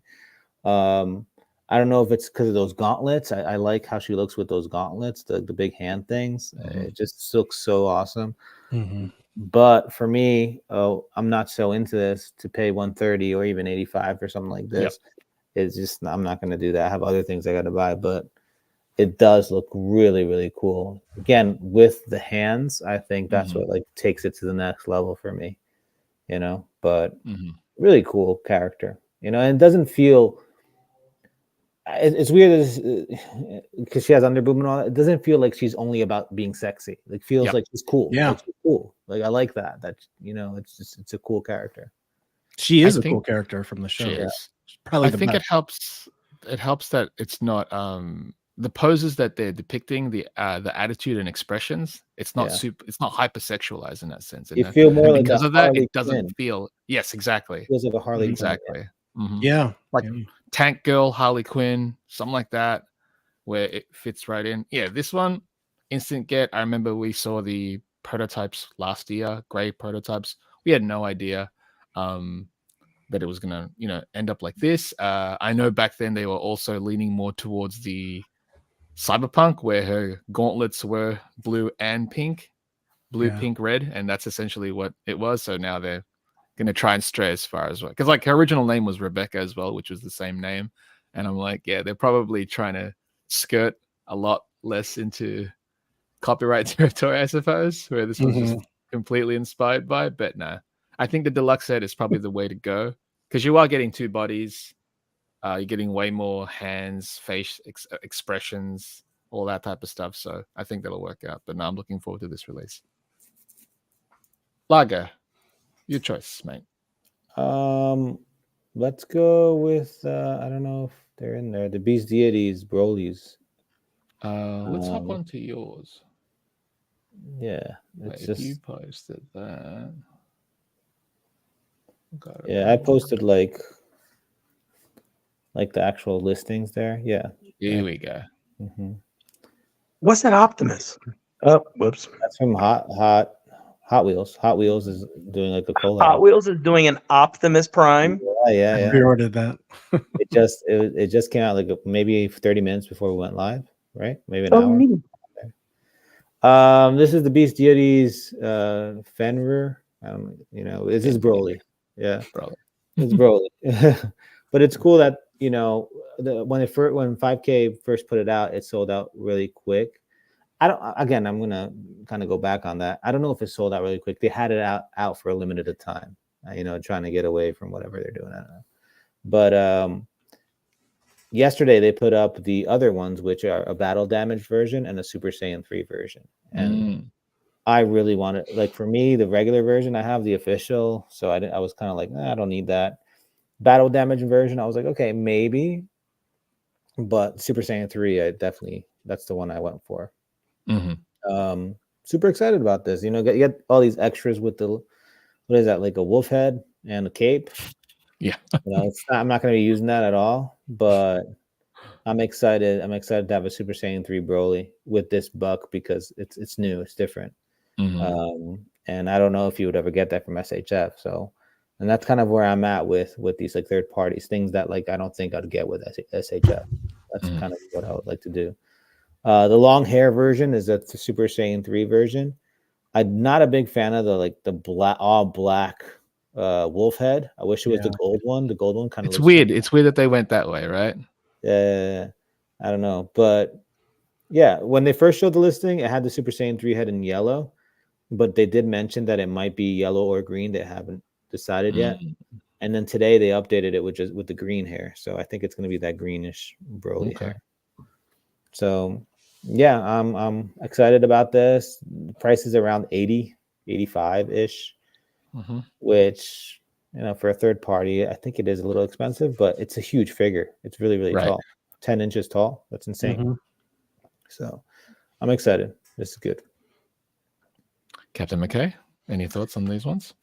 I don't know if it's because of those gauntlets. I like how she looks with those gauntlets, the big hand things. Mm-hmm. It just looks so awesome. Mm-hmm. But for me, I'm not so into this to pay 130 or even 85 for something like this. Yep. It's just, I'm not going to do that. I have other things I got to buy, but it does look really, really cool. Again, with the hands, I think that's what like takes it to the next level for me, but really cool character, and it doesn't feel, it's weird because she has underboob and all that. It doesn't feel like she's only about being sexy. Like feels like she's cool. Yeah. Like, she's cool. Like I like that. It's a cool character. She is a cool character from the show. She is. Probably I think best. It helps that it's not the poses that they're depicting, the attitude and expressions. It's not it's not hypersexualized in that sense. You feel more like because of that, it doesn't feel. Yes, exactly. It feels like a Harley. Exactly. Yeah, like Tank Girl, Harley Quinn, something like that, where it fits right in. Yeah, this one, instant get. I remember we saw the prototypes last year, gray prototypes. We had no idea that it was gonna, end up like this. I know back then they were also leaning more towards the cyberpunk, where her gauntlets were blue and pink, pink, red, and that's essentially what it was. So now they're gonna try and stray as far as well, because like her original name was Rebecca as well, which was the same name, and I'm like, they're probably trying to skirt a lot less into copyright territory, I suppose, where this was just completely inspired by. But no, I think the deluxe set is probably the way to go, because you are getting two bodies, you're getting way more hands, face expressions, all that type of stuff. So I think that'll work out. But no, I'm looking forward to this release. Lago, your choice, mate. Let's go with I don't know if they're in there. The Beast Deities, Broly's. Let's hop on to yours. Yeah, it's just you posted that. Yeah, I posted like the actual listings there. Yeah. Here we go. What's that Optimus? Oh, whoops. That's from Hot Wheels. Hot Wheels is doing like a collab. Hot Wheels is doing an Optimus Prime. Yeah. I pre-ordered that. it just came out like maybe 30 minutes before we went live, right? Maybe an hour. Neat. This is the Beast Deities Fenrir. This is Broly. Yeah, Broly. It's Broly. But it's cool that when 5K first put it out, it sold out really quick. I'm gonna kind of go back on that. I don't know if it sold out really quick. They had it out for a limited time, trying to get away from whatever they're doing. I don't know. But yesterday they put up the other ones, which are a battle damage version and a Super Saiyan 3 version. And I really wanted, like, for me, the regular version, I have the official, so I was kind of like, I don't need that. Battle damage version, I was like, okay, maybe. But Super Saiyan 3, that's the one I went for. Super excited about this. You get all these extras with the, what is that, like a wolf head and a cape. Yeah. I'm not going to be using that at all, but I'm excited. I'm excited to have a Super Saiyan 3 Broly with this buck because it's new, it's different. And I don't know if you would ever get that from SHF. So, and that's kind of where I'm at with these like third parties, things that like I don't think I'd get with SHF. That's kind of what I would like to do. The long hair version is a Super Saiyan 3 version. I'm not a big fan of the all black wolf head. I wish it was the gold one. The gold one kind of looks weird. It's weird that they went that way, right? Yeah, I don't know, but yeah, when they first showed the listing, it had the Super Saiyan 3 head in yellow, but they did mention that it might be yellow or green. They haven't decided yet. And then today they updated it with the green hair, so I think it's going to be that greenish Broly hair. So yeah, I'm excited about this. The price is around 80, 85 ish, which, you know, for a third party, I think it is a little expensive, but it's a huge figure. It's really, really tall, 10 inches tall. That's insane. So I'm excited. This is good. Captain McCay, any thoughts on these ones?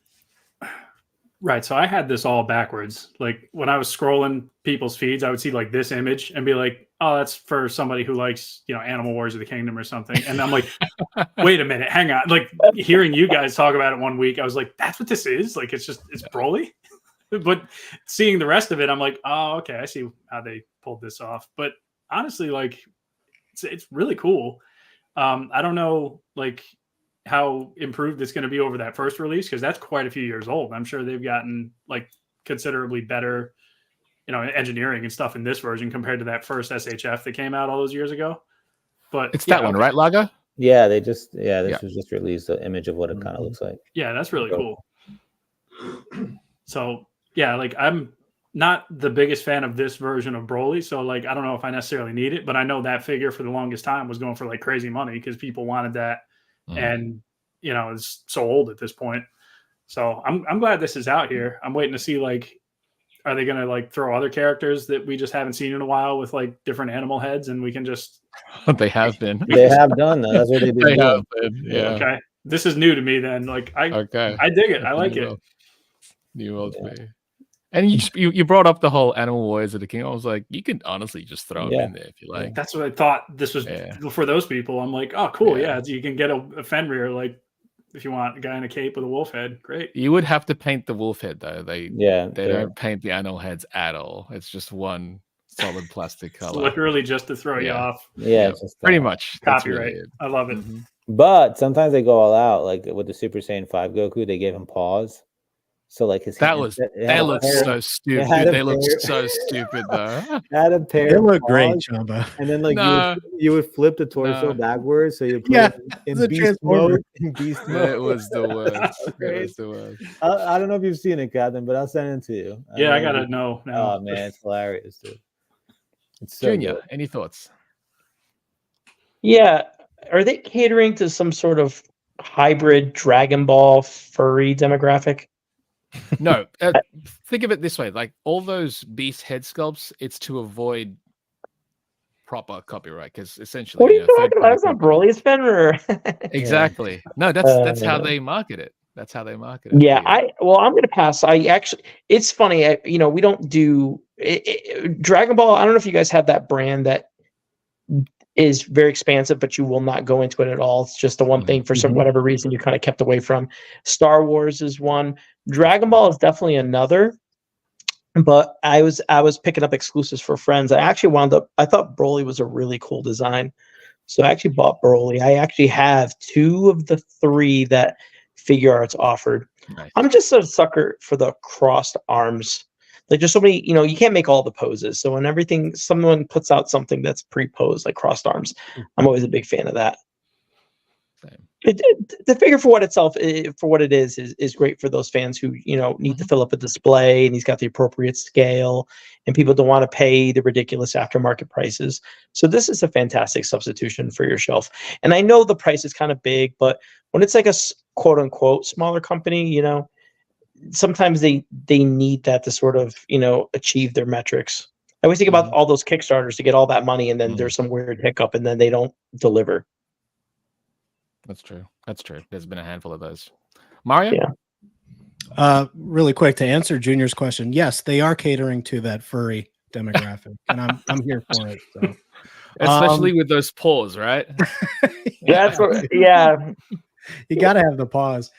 Right. So I had this all backwards. Like when I was scrolling people's feeds, I would see like this image and be like, oh, that's for somebody who likes, you know, Animal Wars of the Kingdom or something. And I'm like, wait a minute, hang on. Like hearing you guys talk about it one week, I was like, that's what this is? Like, it's Broly. But seeing the rest of it, I'm like, oh, okay, I see how they pulled this off. But honestly, like, it's really cool. I don't know, like, how improved it's going to be over that first release, because that's quite a few years old. I'm sure they've gotten like considerably better, you know, engineering and stuff in this version compared to that first SHF that came out all those years ago. But it's that one, right, Lago? Yeah, they just this was just released the image of what it kind of looks like. Yeah, that's really cool. So yeah, like I'm not the biggest fan of this version of Broly, so like I don't know if I necessarily need it, but I know that figure for the longest time was going for like crazy money because people wanted that. And you know, it's so old at this point. So I'm glad this is out here. I'm waiting to see, like, are they gonna like throw other characters that we just haven't seen in a while with like different animal heads, and we can just they have been. They have done that. That's what they did. They have been, yeah. Okay. This is new to me then. Like I dig it. I like it. New world for me. And you brought up the whole Animal Warriors of the King. I was like, you can honestly just throw them in there if you like. That's what I thought this was for those people. I'm like, oh, cool. Yeah, you can get a Fenrir, like, if you want a guy in a cape with a wolf head. Great. You would have to paint the wolf head, though. They don't paint the animal heads at all. It's just one solid plastic color. Literally just to throw you off. Yeah, pretty much. Copyright. Really I love it. But sometimes they go all out. Like with the Super Saiyan 5 Goku, they gave him paws. So like his they look so stupid. They look so stupid though. Had a pair. They look great, Chamba. And then like you would flip the torso backwards, so you put it in beast mode. It was the worst. It was the worst. I don't know if you've seen it, Captain, but I'll send it to you. I gotta know now. Oh man, it's hilarious, dude. It's so Junior, good. Any thoughts? Yeah, are they catering to some sort of hybrid Dragon Ball furry demographic? No, think of it this way: like all those beast head sculpts, it's to avoid proper copyright, because essentially, what are you talking about? It's not Broly's Fenrir. Exactly. No, that's how they market it. That's how they market it. Yeah, I'm going to pass. It's funny. We don't do Dragon Ball. I don't know if you guys have that brand that is very expansive, but you will not go into it at all. It's just the one thing for whatever reason you kind of kept away from. Star Wars is one. Dragon Ball is definitely another. But I was picking up exclusives for friends. I thought Broly was a really cool design, so I actually bought Broly. I actually have 2 of the 3 that Figure Arts offered. Nice. I'm just a sucker for the crossed arms. Like there's so many, you can't make all the poses. So when someone puts out something that's pre-posed, like crossed arms, I'm always a big fan of that. Same. The figure for what it is great for those fans who, need to fill up a display, and he's got the appropriate scale, and people don't want to pay the ridiculous aftermarket prices. So this is a fantastic substitution for your shelf. And I know the price is kind of big, but when it's like a quote unquote smaller company, sometimes they need that to sort of, achieve their metrics. I always think about all those Kickstarters to get all that money, and then there's some weird hiccup, and then they don't deliver. That's true. There's been a handful of those. Mario? Yeah. Really quick to answer Junior's question. Yes, they are catering to that furry demographic, and I'm here for it. So. Especially with those paws, right? That's what. Yeah. You got to have the paws.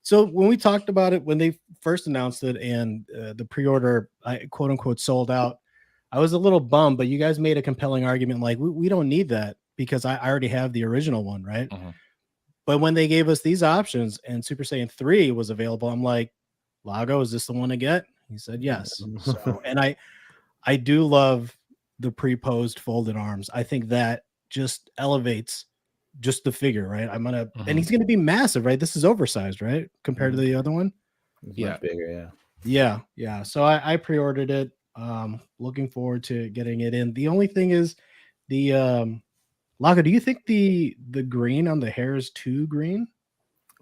So when we talked about it, when they first announced it, and the pre-order, quote unquote, sold out, I was a little bummed, but you guys made a compelling argument. Like we don't need that, because I already have the original one, right? But when they gave us these options and Super Saiyan 3 was available, I'm like, Lago, is this the one to get? He said yes. So, and I do love the pre-posed folded arms. I think that just elevates just the figure, right? And he's gonna be massive, right? This is oversized, right? Compared to the other one. It's much bigger, yeah. So I pre-ordered it. Looking forward to getting it in. The only thing is the Lago, do you think the green on the hair is too green?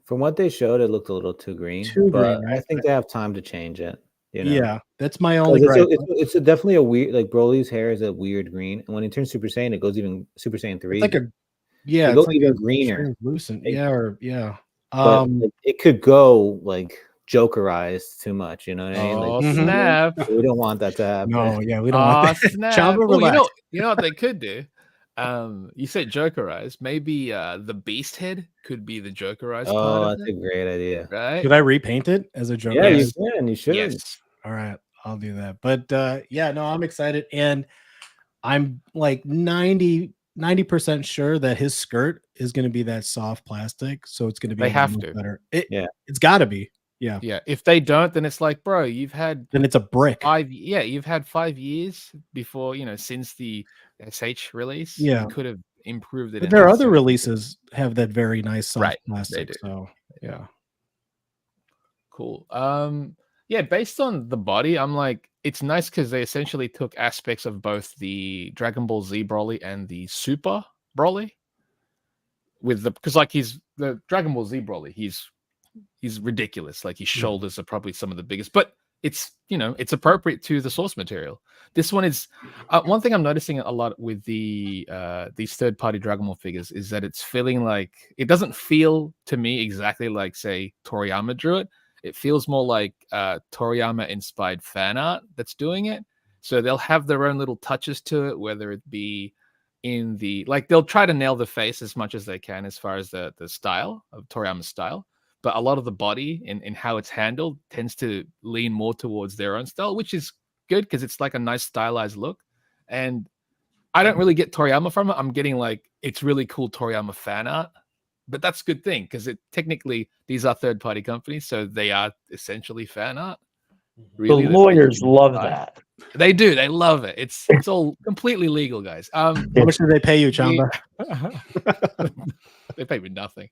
From what they showed, it looked a little too green. Right? I think they have time to change it. You know? Yeah, that's my only gripe. It's definitely a weird, like Broly's hair is a weird green, and when he turns Super Saiyan, it goes even Super Saiyan 3. It's like it goes even greener. Translucent. But like, it could go like Jokerized too much. You know what I mean? Like, snap! We don't want that to happen. No, yeah, we don't want that. Snap! Chamba, you know what they could do? You said Jokerized. Maybe the Beast head could be the Jokerized part. Oh, that's a great idea. Right? Could I repaint it as a Joker? Yeah, you can. You should. Yes. All right, I'll do that. But no, I'm excited, and I'm like 90% sure that his skirt is going to be that soft plastic, so it's going to be better. It's got to be. Yeah. If they don't, then it's like, bro, then it's a brick. You've had 5 years before, since the SH release. Yeah, you could have improved it. But their other releases have that very nice soft plastic. So cool. Based on the body, I'm like, it's nice because they essentially took aspects of both the Dragon Ball Z Broly and the Super Broly. Because like the Dragon Ball Z Broly, he's ridiculous. Like his shoulders are probably some of the biggest, but it's appropriate to the source material. This one is one thing I'm noticing a lot with these third-party Dragon Ball figures is that it's feeling like it doesn't feel to me exactly like, say, Toriyama drew it. It feels more like Toriyama inspired fan art that's doing it. So they'll have their own little touches to it, whether it be in they'll try to nail the face as much as they can as far as the style of Toriyama's style. But a lot of the body and how it's handled tends to lean more towards their own style, which is good because it's like a nice stylized look. And I don't really get Toriyama from it. I'm getting like, it's really cool Toriyama fan art. But that's a good thing because technically these are third-party companies, so they are essentially fan art. Really, the lawyers love that. They do. They love it. It's all completely legal, guys. How much do they pay you, Chamba? They pay me nothing.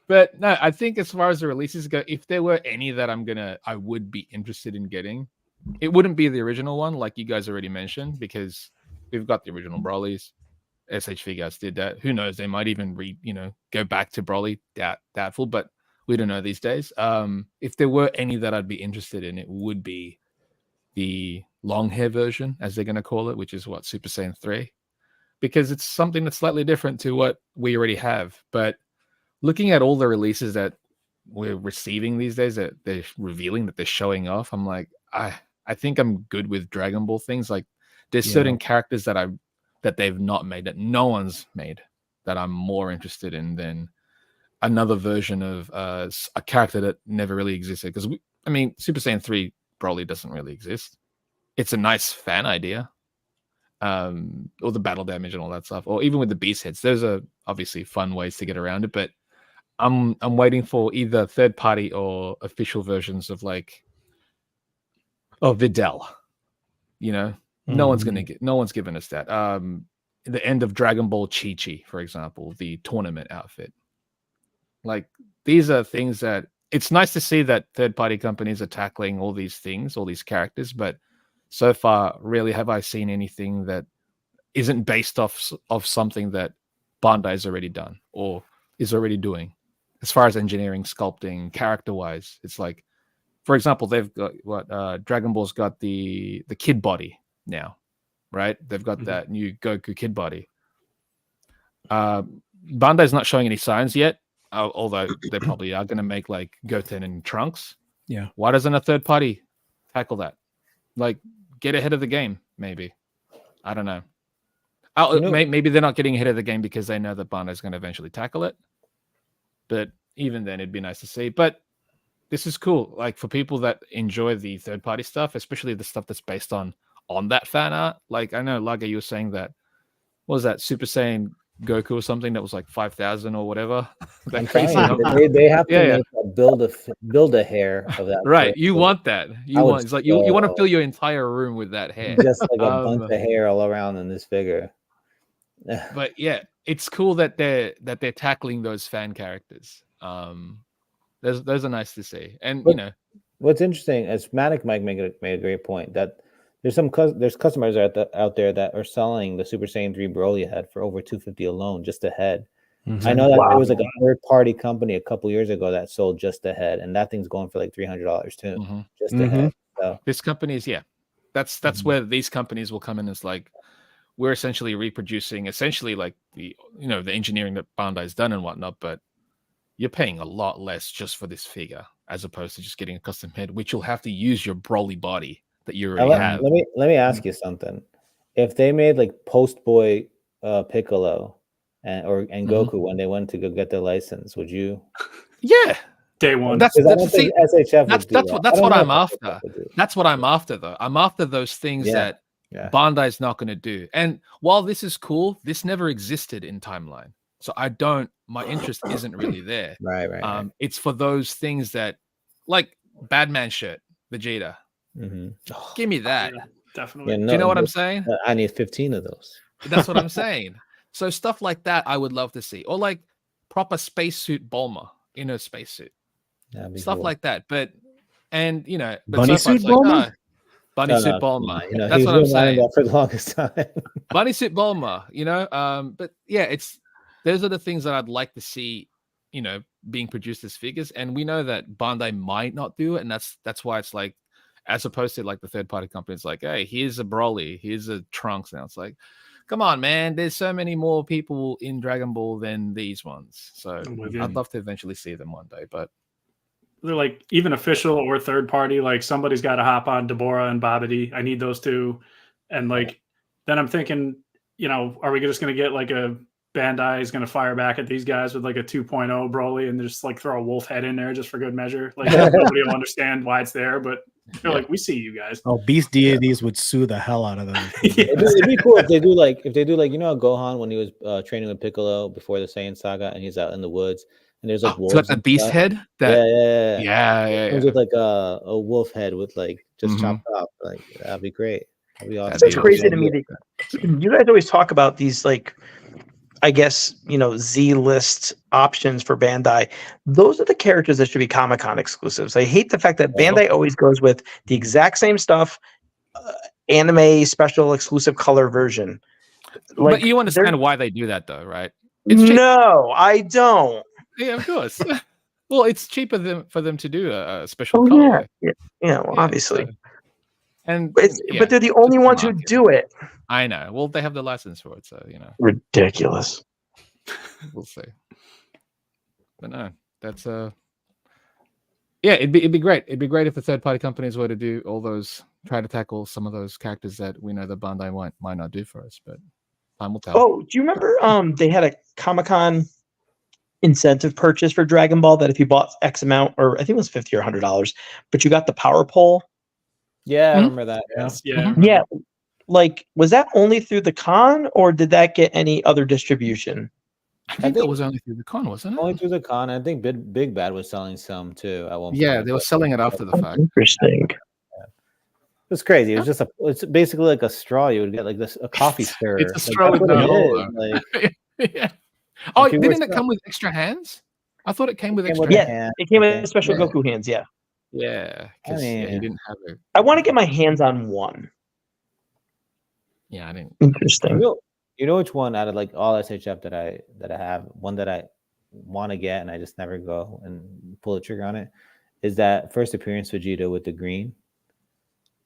But no, I think as far as the releases go, if there were any that I would be interested in getting, it wouldn't be the original one, like you guys already mentioned, because we've got the original Brolys. SH Figures did that. Who knows? They might even go back to Broly. Doubtful, but we don't know these days. If there were any that I'd be interested in, it would be the long hair version, as they're going to call it, which is Super Saiyan 3, because it's something that's slightly different to what we already have. But looking at all the releases that we're receiving these days, that they're revealing, that they're showing off, I'm like, I think I'm good with Dragon Ball things. Like, there's certain characters that they've not made, that no one's made, that I'm more interested in than another version of a character that never really existed. Because Super Saiyan 3 Broly doesn't really exist. It's a nice fan idea. All the battle damage and all that stuff, or even with the beast heads, those are obviously fun ways to get around it. But I'm waiting for either third party or official versions of Videl. No one's giving us that. The end of Dragon Ball Chi-Chi, for example, the tournament outfit. Like, these are things that it's nice to see that third-party companies are tackling all these things, all these characters, but so far, rarely have I seen anything that isn't based off of something that Bandai's already done or is already doing. As far as engineering, sculpting, character-wise, it's like, for example, they've got Dragon Ball's got the kid body now, right? They've got that new Goku kid body. Bandai's not showing any signs yet, although they probably are going to make like Goten and Trunks. Yeah. Why doesn't a third party tackle that? Like, get ahead of the game, maybe. I don't know. Maybe they're not getting ahead of the game because they know that Bandai's going to eventually tackle it. But even then, it'd be nice to see. But this is cool. Like, for people that enjoy the third party stuff, especially the stuff that's based on that fan art. Like, I know, Lago, you were saying that, what was that, Super Saiyan Goku or something that was like 5,000 or whatever. That crazy number. They have to build a hair of that. Right, you want that. It's like you want to fill your entire room with that hair. Just like a bunch of hair all around in this figure. But yeah, it's cool that they're tackling those fan characters. Those are nice to see, and what's interesting, as Manic Mike made a great point, that there's customers out there that are selling the Super Saiyan 3 Broly head for over $250 alone, just a head. Mm-hmm. I know that there was like a third-party company a couple years ago that sold just a head, and that thing's going for like $300 too, just a head. So this company is that's where these companies will come in as like, we're essentially reproducing like the engineering that Bandai's done and whatnot, but you're paying a lot less just for this figure as opposed to just getting a custom head, which you'll have to use your Broly body that you already have. Let me ask you something. If they made like Post Boy Piccolo and Goku when they went to go get their license, would you? Yeah, day one. That's SHF. That's what I'm after. That's what I'm after, though. I'm after those things that Bandai's not going to do. And while this is cool, this never existed in Timeline, so my interest isn't really there. Right. It's for those things that, like Badman shirt, Vegeta. Give me that. Yeah, definitely. Do you know what I'm saying? I need 15 of those. That's what I'm saying. So stuff like that I would love to see, or like proper spacesuit Bulma in a spacesuit, stuff like that. But bunny suit Bulma. Bunny suit Bulma. That's what I'm saying. For the longest time. Bunny suit Bulma. But yeah, those are the things that I'd like to see, being produced as figures. And we know that Bandai might not do it, and that's why it's like, as opposed to like the third party companies, like, hey, here's a Broly, here's a Trunks. Now it's like, come on, man, there's so many more people in Dragon Ball than these ones. So I'd love to eventually see them one day, but they're like, even official or third party, like somebody's got to hop on Deborah and Babidi. I need those two. And like, then I'm thinking, are we just going to get like a Bandai is going to fire back at these guys with like a 2.0 Broly and just like throw a wolf head in there just for good measure? Like nobody will understand why it's there, but they're like, we see you guys. Oh, beast deities would sue the hell out of them. It'd be cool if they do like Gohan when he was training with Piccolo before the Saiyan saga, and he's out in the woods and there's like wolves. So like the beast head. Yeah. It was like a wolf head with like just chopped off. Like that'd be great. That'd be awesome. It's crazy to me that you guys always talk about these like, I guess, Z-list options for Bandai. Those are the characters that should be Comic-Con exclusives. I hate the fact that Bandai always goes with the exact same stuff, anime special exclusive color version. But you understand why they do that, though, right? No, I don't. Yeah, of course. Well, it's cheaper for them to do a special color. Well, obviously. So, but they're the only ones who do it. I know. Well, they have the license for it, so ridiculous. We'll see. But no, that's it'd be great. It'd be great if the third party companies were to do all those, try to tackle some of those characters that we know that Bandai might not do for us, but time will tell. Oh, do you remember they had a Comic-Con incentive purchase for Dragon Ball that if you bought X amount, or I think it was $50 or $100, but you got the power pole? Yeah, I remember that. Yeah. Like, was that only through the con, or did that get any other distribution? I think it was only through the con, wasn't it? Only through the con. I think Big Bad was selling some too at one point. Yeah, they were selling it after the fact. Interesting. It's crazy. It's basically like a straw. You would get like a coffee stirrer. It's a straw with no. Yeah. Oh, didn't it come with extra hands? I thought it came with extra hands. It came with special Goku hands. Yeah. Yeah, because you didn't have it. I want to get my hands on one. Yeah, I didn't. Interesting. You know which one out of like all SHF that I have, one that I want to get and I just never go and pull the trigger on it, is that first appearance Vegeta with the green.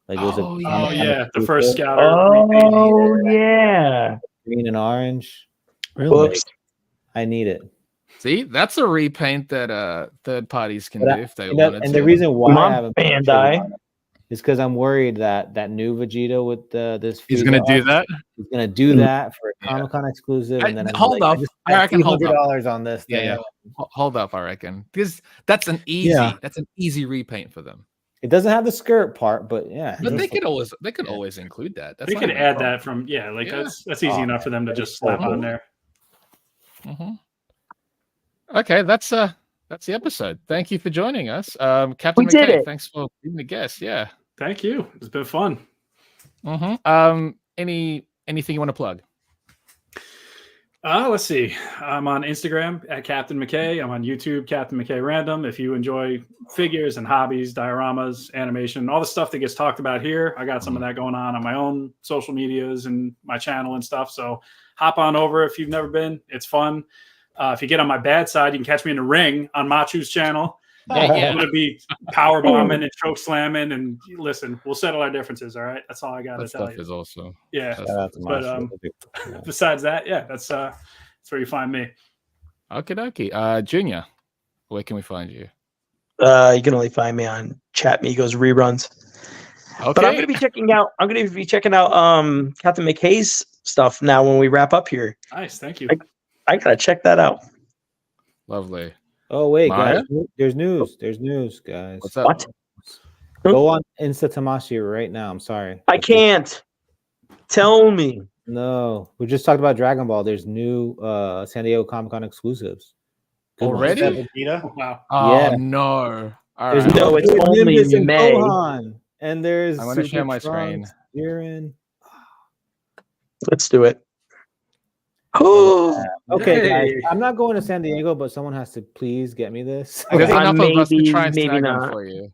Like it was the first scouter. Oh yeah, green and orange. Really? I need it. See, that's a repaint that third parties can do if they wanted to. And the reason why I have a Bandai is because I'm worried that new Vegeta with this. He's going to do that. He's going to do that for a Comic-Con exclusive, and then hold up. I reckon $200 on this. Yeah. Hold up, I reckon, because that's an easy repaint for them. It doesn't have the skirt part, but yeah. But they could always include that. They could add that from that's easy enough for them to just slap on there. Okay, that's the episode. Thank you for joining us, Captain McCay. Thanks for being the guest. Yeah, thank you. It's been fun. Anything you want to plug? Let's see. I'm on Instagram at Captain McCay. I'm on YouTube, Captain McCay Random. If you enjoy figures and hobbies, dioramas, animation, all the stuff that gets talked about here, I got some of that going on my own social medias and my channel and stuff. So hop on over if you've never been. It's fun. If you get on my bad side, you can catch me in the ring on Machu's channel. I'm going to be power bombing and choke slamming. And listen, we'll settle our differences. All right. That's all I got to tell you. That stuff is awesome. Yeah. But besides that, that's where you find me. Okie dokie. Junior, where can we find you? You can only find me on Chatmigos reruns. Okay. But I'm going to be checking out. Captain McCay's stuff now when we wrap up here. Nice. Thank you. I gotta check that out. Lovely. Oh wait, Maya? Guys, there's news. There's news, guys. What's up? What? Go on Insta Tamashi right now. I'm sorry. I can't. Tell me. No, we just talked about Dragon Ball. There's new San Diego Comic-Con exclusives. Already? Wow. Oh yeah. No. All right. No, it's only in May. Gohan, and there's. I want to share my screen. Let's do it. Okay, guys. I'm not going to San Diego, but someone has to please get me this. There's enough of us to try and snag them for you.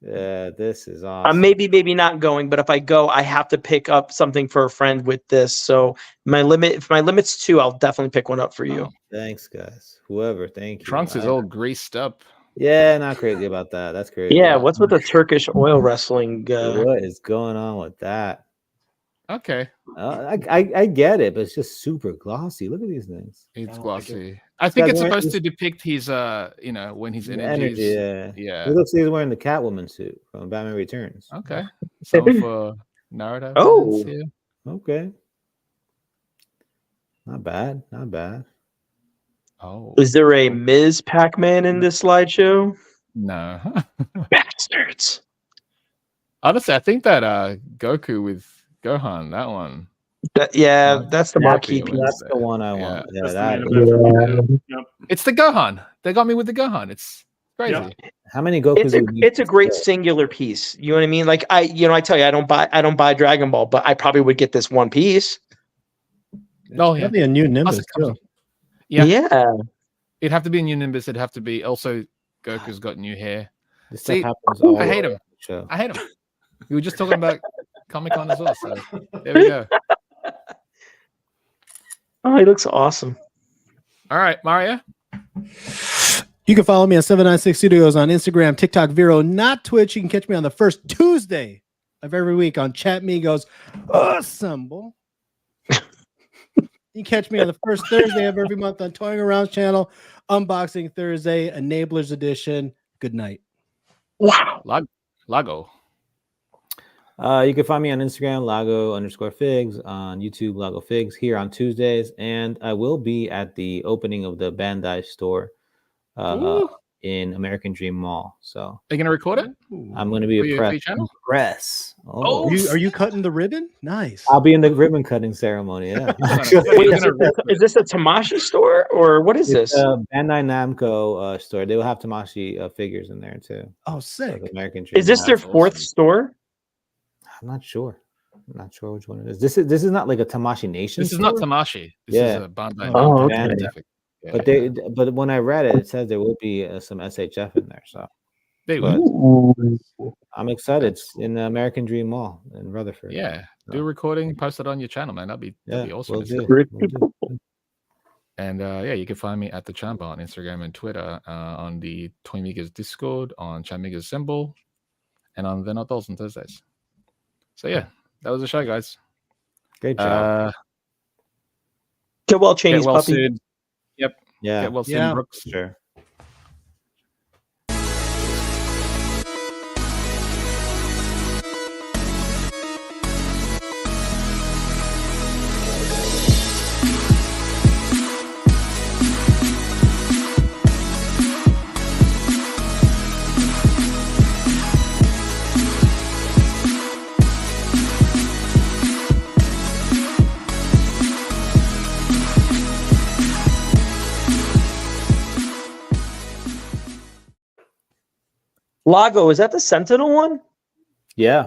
Yeah, this is awesome. I'm maybe not going, but if I go, I have to pick up something for a friend with this. So if my limit's 2, I'll definitely pick one up for you. Oh, thanks, guys. Whoever, thank you. Trunks is all greased up. Yeah, not crazy about that. That's crazy. Yeah, what's with the Turkish oil wrestling? What is going on with that? Okay. I get it, but it's just super glossy. Look at these things. It's glossy. I think it's supposed to depict his, when he's in energy. Yeah. It looks like he's wearing the Catwoman suit from Batman Returns. Okay. So for Naruto. Oh. Okay. Not bad. Not bad. Oh. Is there a Ms. Pac-Man in this slideshow? No. Bastards. Honestly, I think that Goku with Gohan, that one. That's the marquee piece. That's the one I want. Yeah, It's the Gohan. They got me with the Gohan. It's crazy. Yep. How many Gokus? It's a great singular piece. You know what I mean? Like I tell you, I don't buy Dragon Ball, but I probably would get this one piece. Oh yeah, probably a new Nimbus too. Yeah. It'd have to be a new Nimbus. It'd have to be also Goku's got new hair. See, I hate him. I hate him. We were just talking about Comic-Con as well, so there we go. Oh, he looks awesome. All right, Mario. You can follow me on 796 Studios on Instagram, TikTok, Vero, not Twitch. You can catch me on the first Tuesday of every week on Chatmigos Assemble. You can catch me on the first Thursday of every month on Toying Around's channel, Unboxing Thursday, Enablers Edition. Good night. Wow. Lago. You can find me on Instagram, Lago_figs, on YouTube, Lago Figs, here on Tuesdays, and I will be at the opening of the Bandai store in American Dream Mall. So are you gonna record it? I'm gonna be a press. Oh, are you cutting the ribbon? Nice. I'll be in the ribbon cutting ceremony. Yeah. Wait, is this a Tamashii store or what is this? Bandai Namco store. They will have Tamashii figures in there too. Oh, sick. So American Dream. Is this their fourth store? I'm not sure. I'm not sure which one it is. This is not like a Tamashii Nation. This is not Tamashii. This is a Bandai. Oh, okay. Yeah. But when I read it, it says there will be some SHF in there. So I'm excited. It's in the American Dream Mall in Rutherford. Yeah, do a recording, post it on your channel, man. That'd be awesome. We'll do. And you can find me at the Chamba on Instagram and Twitter, on the Toymigos Discord, on Chatmigos Assemble, and on Venom on Thursdays. So that was the show, guys. Great job. Get well, Cheney's get well puppy. soon. Yep. Yeah. Get well soon, Brooks. Sure. Lago, is that the Sentinel one? Yeah.